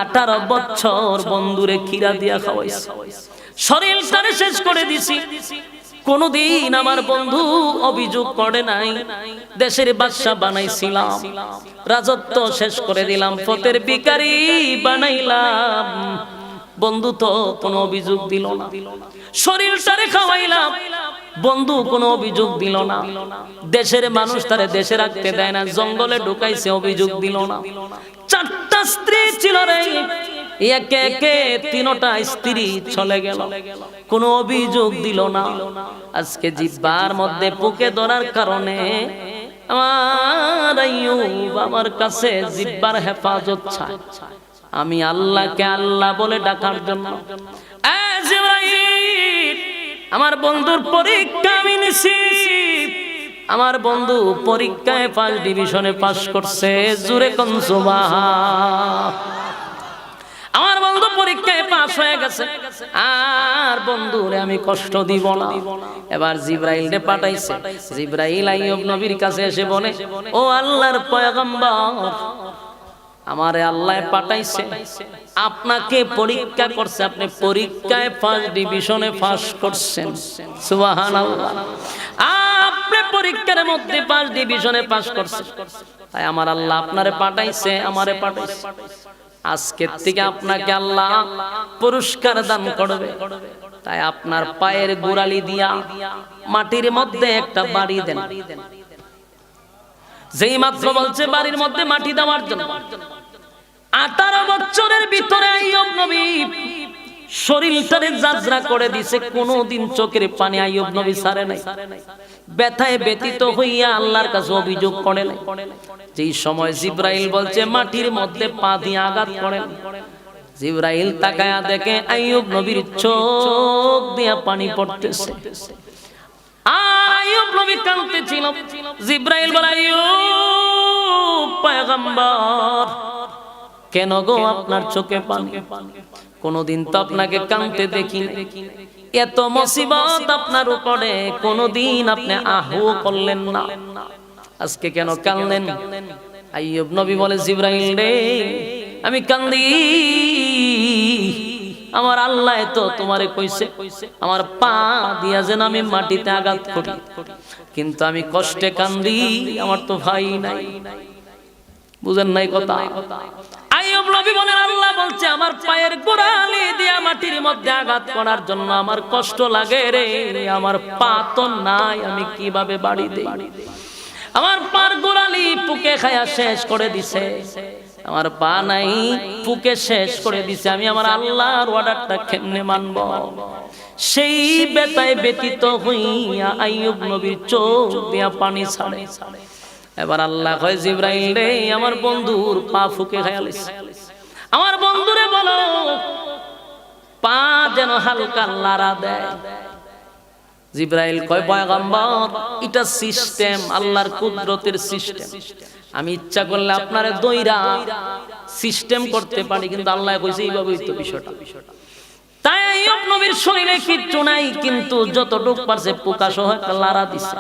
18 বছর বন্ধুরে খিরা দিয়া খাওয়াইছে, শরীরটারে শেষ করে দিছি, কোনদিন আমার বন্ধু অভিযোগ করে নাই। দেশের বাদশা বানাইছিলাম, রাজত্ব শেষ করে দিলাম, ফতের ভিখারি বানাইলাম, বন্ধু তো কোনো অভিযোগ দিল না। শরীরটারে খাওয়াইলাম, বন্ধু কোনো অভিযোগ দিল না। দেশের মানুষ তারে দেশে রাখতে দেয় না, জঙ্গলে ঢুকাইছে, অভিযোগ দিল না। 4টা স্ত্রী ছিল রে, একে একে 3টা স্ত্রী চলে গেল, কোনো অভিযোগ দিল না। আজকে জিহ্বার মধ্যে পোকে ধরার কারণে আমার আইয়ুব আমার কাছে জিহ্বার হেফাজত চায়। আমি আল্লাহকে আল্লাহ বলে ডাকার জন্য জিবরাইল আমার বন্ধুর পরীক্ষা আমি নিছি। আমার বন্ধু পরীক্ষায় 1st ডিভিশনে পাস করছে, জোরে কোন সুবহান। আমার বন্ধু পরীক্ষায় পাস হয়ে গেছে, আর বন্ধুরে আমি কষ্ট দিব না। এবার জিবরাইলকে পাঠাইছে। জিবরাইল আইয়ুব নবীর কাছে এসে বলে, ও আল্লাহর পয়গম্বর, আমারে আল্লাহ পাঠাইছে, আপনাকে পরীক্ষা করছে, আপনি পরীক্ষায় 1st ডিভিশনে পাস করছেন, সুবহানাল্লাহ। আপনি পরীক্ষার মধ্যে 1st ডিভিশনে পাস করছেন, তাই আমার আল্লাহ আপনারে পাঠাইছে, আমারে পাঠাইছে। আজকের থেকে আপনাকে আল্লাহ পুরস্কার দান করবে, তাই আপনার পায়ের গোড়ালি দিয়া মাটির মধ্যে একটা বাড়ি দেন। যেই মাত্র বলছে বাড়ির মধ্যে মাটি দেওয়ার জন্য, 18 বছরের ভিতরে আইয়ুব নবী শরীরটারে জাজরা করে দিছে, কোনদিন চোখের পানি আইয়ুব নবী ছাড়ে নাই। ব্যথায় ব্যতীত হইয়া আল্লাহর কাছে অভিযোগ করে নাই। যেই সময় জিবরাইল বলছে মাটির মধ্যে পা দিয়ে আঘাত করেন, জিবরাইল তাকায়া দেখে আইয়ুব নবীর চোখ দিয়া পানি পড়তেছে। আইয়ুব নবী কাঁদতেছিল। জিবরাইল বলে, আইয়ুব পয়গম্বর, কেন গো আপনার চোখে পানি? কোনদিন তো আপনাকে কাঁদতে দেখি, এত মুসিবত আপনার উপরে, কোনদিন আপনি আহু করলেন না, আজকে কেন কাঁদলেন? আইয়ুব নবী বলে, জিবরাইল রে, আমি কান্দি, আমার আল্লাহ তো তোমারে কইছে আমার পা দিয়া যেন আমি মাটিতে আঘাত করি, কিন্তু আমি কষ্টে কান্দি, আমার তো ভাই নাই। বুঝেন নাই কথা? আইয়ুব নবী বলেন, আল্লাহ বলছে আমার পায়ের গোড়ালি দিয়া মাটির মধ্যে আঘাত করার জন্য আমার কষ্ট লাগে রে, আমার পা তো নাই, আমি কিভাবে বাড়ি দেই? আমার পার গোড়ালি পুকে খায়া শেষ করে দিছে, আমার পা নাই, পুকে শেষ করে দিছে, আমি আমার আল্লাহর অর্ডারটা কেমনে মানব? সেই ব্যথায় ব্যতীত হইয়া আইয়ুব নবীর চোখ দিয়া পানি ছাড়ে। এবার আল্লাহ কয়, জিবরাইল রে, আমার বন্ধুর পা ফুকে খায়া লইছে, আমার বন্ধুরে বলো পা যেন হালকা লাড়া দেয়। জিবরাইল কয়, পয়গম্বর, এটা সিস্টেম, আল্লাহর কুদরতের সিস্টেম, আমি ইচ্ছা করলে আপনারে দইরা সিস্টেম করতে পারি, কিন্তু আল্লাহ কইছে এইভাবেই তো বিষয়টা। তাই আইয়ুব নবীর শরীরে কিচ্ছু নাই, কিন্তু যতটুক পারছে পোকা সহ লাড়া দিছে।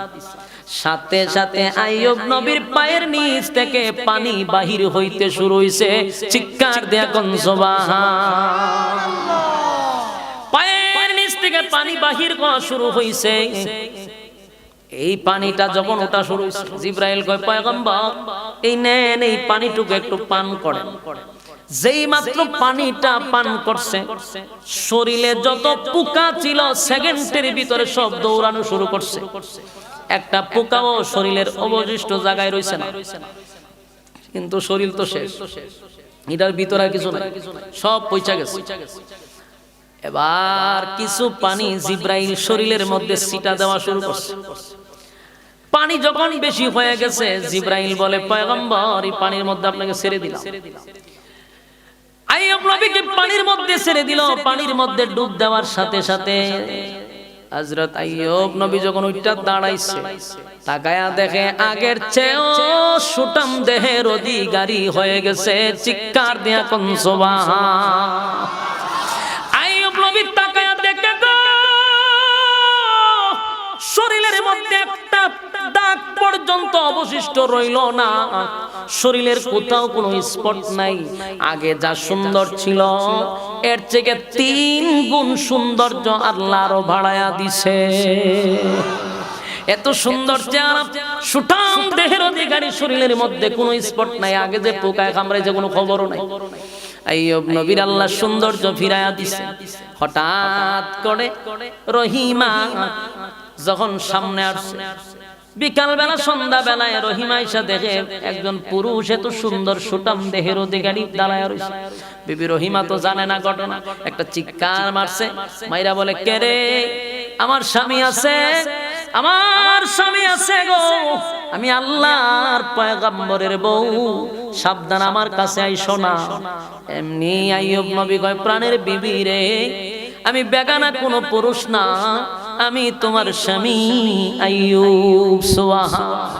সাথে সাথে আইয়ুব নবীর পায়ের নিচ থেকে পানি বাহির হইতে শুরু হইছে, চিৎকার দেয়া কোন সুবহানাল্লাহ। পায়ের নিচ থেকে পানি বাহির হওয়া শুরু হইছে। এই পানিটা যখন ওঠা শুরু হইছে, জিবরাইল কয়, পয়গম্বর, এই নেন, এই পানিটুকু একটু পান করেন। যেই মাত্র পানিটা পান করছে, শরীরে যত পোকা ছিল সেকেন্ডের ভিতরে সব দৌড়ানো শুরু করছে। একটা পোকাও শরীরের অবশিষ্ট জায়গায় রইছে না, কিন্তু শরীর তো শেষ, এটার ভিতরে কিছু নাই, সব পয়সা গেছে। এবার কিছু পানি জিবরাইল শরীরের মধ্যে ছিটা দেওয়া শুরু করছে। পানি যখন বেশি হয়ে গেছে, জিবরাইল বলে, পয়গম্বর, এই পানির মধ্যে আপনাকে ছেড়ে দিলাম। আইয়ুব নবীকে পানির মধ্যে ছেড়ে দিল। পানির মধ্যে ডুব দেওয়ার সাথে সাথে হযরত আইয়ুব নবী যখন উঠটা দাঁড়াইছে, তাকায়া দেখে আগের চেয়েও সুঠাম দেহের অধিকারী হয়ে গেছে, চিৎকার দিয়া কোন সুবহান। আইয়ুব নবী তাকায়া দেখে শরীরের মধ্যে একটা দাগ পর্যন্ত অবশিষ্ট রইল না, শরীরের কোথাও কোনো স্পট নাই। আগে যা সুন্দর ছিল এর থেকে 3 গুণ সৌন্দর্য আল্লাহ আরো বাড়ায়া দিছে। এত সুন্দর চেহারা, সুঠাম দেহের অধিকারী, শরীরের মধ্যে কোনো স্পট নাই। আগে যে পোকায় কামড়াইছে কোনো খবরও নাই। আইয়ুব নবীর আল্লাহ সৌন্দর্য ফিরাইয়া দিছে। হঠাৎ করে রহিমা যখন সামনে আসছে, বিকাল বেলা সন্ধ্যা বেলায় রহিমা এসে দেখে একজন পুরুষ এত সুন্দর সুটাম দেহের অধিকারী দাঁড়ায় রয়েছে। বিবি রহিমা তো জানে না ঘটনা, একটা চিৎকার মারছে, মাইরা বলে, কে রে? আমার স্বামী আছে, আমার স্বামী আছে গো, আমি আল্লাহর পয়গম্বরের বউ, সাবধান আমার কাছে আইসো না। এমনি আইয়ুব নবী কয়, প্রাণের বিবি রে, আমি বেগানা কোনো পুরুষ না, আমি তোমার স্বামী আইয়ুব। সুবহান।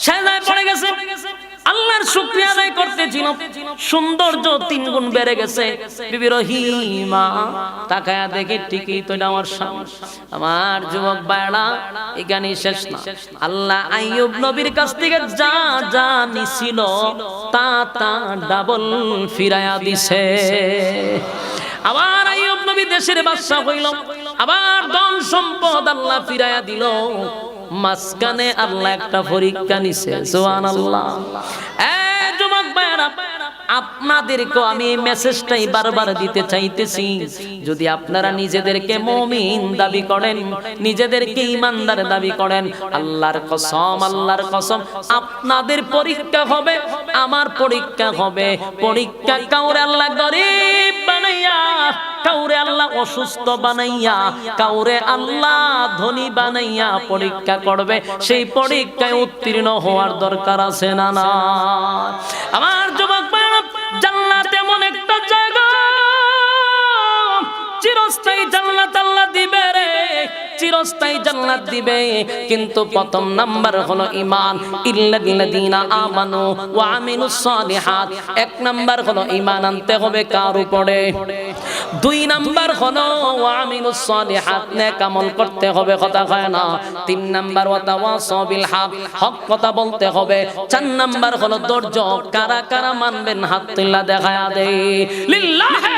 সাজদায় পড়ে গেছে, আল্লাহর শুকরিয়া আদায় করতেছিল, সৌন্দর্য 3 গুণ বেড়ে গেছে। বিবি রহিমা তাকায়া দেখে, ঠিকই তো এটা আমার স্বামী। আমার যুবক ভাইরা, এখানেই শেষ না। আল্লাহ আইয়ুব নবীর কাছ থেকে যা যা নিছিল তা তা ডাবল ফিরায়া দিছে। আবার আইয়ুব নবী দেশের বাদশা হইল, আবার ধন সম্পদ আল্লাহ ফিরায়া দিল। মাঝখানে আল্লাহ একটা পরীক্ষা নিছে। সুবহানাল্লাহ। যুবক ভাইরা, আপনাদেরকে আমি এই মেসেজটাই বারবার দিতে চাইতেছি, যদি আপনারা নিজেদেরকে মুমিন দাবি করেন, নিজেদেরকে ঈমানদার দাবি করেন, আল্লাহর কসম, আল্লাহর কসম, আপনাদের পরীক্ষা হবে, আমার পরীক্ষা হবে। পরীক্ষা কাউরে আল্লাহ গরীব বানাইয়া, কাউরে আল্লাহ অসুস্থ বানাইয়া, কাউরে আল্লাহ ধনী বানাইয়া পরীক্ষা করবে। সেই পরীক্ষায় উত্তীর্ণ হওয়ার দরকার আছে না না? আমার যুবক ভাইরা, জান্নাত এমন একটা জায়গা, চিরস্থায়ী জান্নাত আল্লাহ দিবে রে, চিরস্থায়ী জান্নাত দিবে। কিন্তু প্রথম নাম্বার হলো ঈমান, ইল্লাল্লাযীনা আমানু ওয়া আমিলুস সালিহাত। 1 নাম্বার হলো ঈমান আনতে হবে কার উপরে? 2 নাম্বার হলো ওয়া আমিলুস সালিহাত, নেক আমল করতে হবে, কথা কয় না। 3 নাম্বার ওয়া তাওয়াসাউ বিল হক, হক কথা বলতে হবে। 4 নাম্বার হলো ধৈর্য। কারা কারা মানবেন হাত তুলে দেখায়া দেই। লিল্লাহি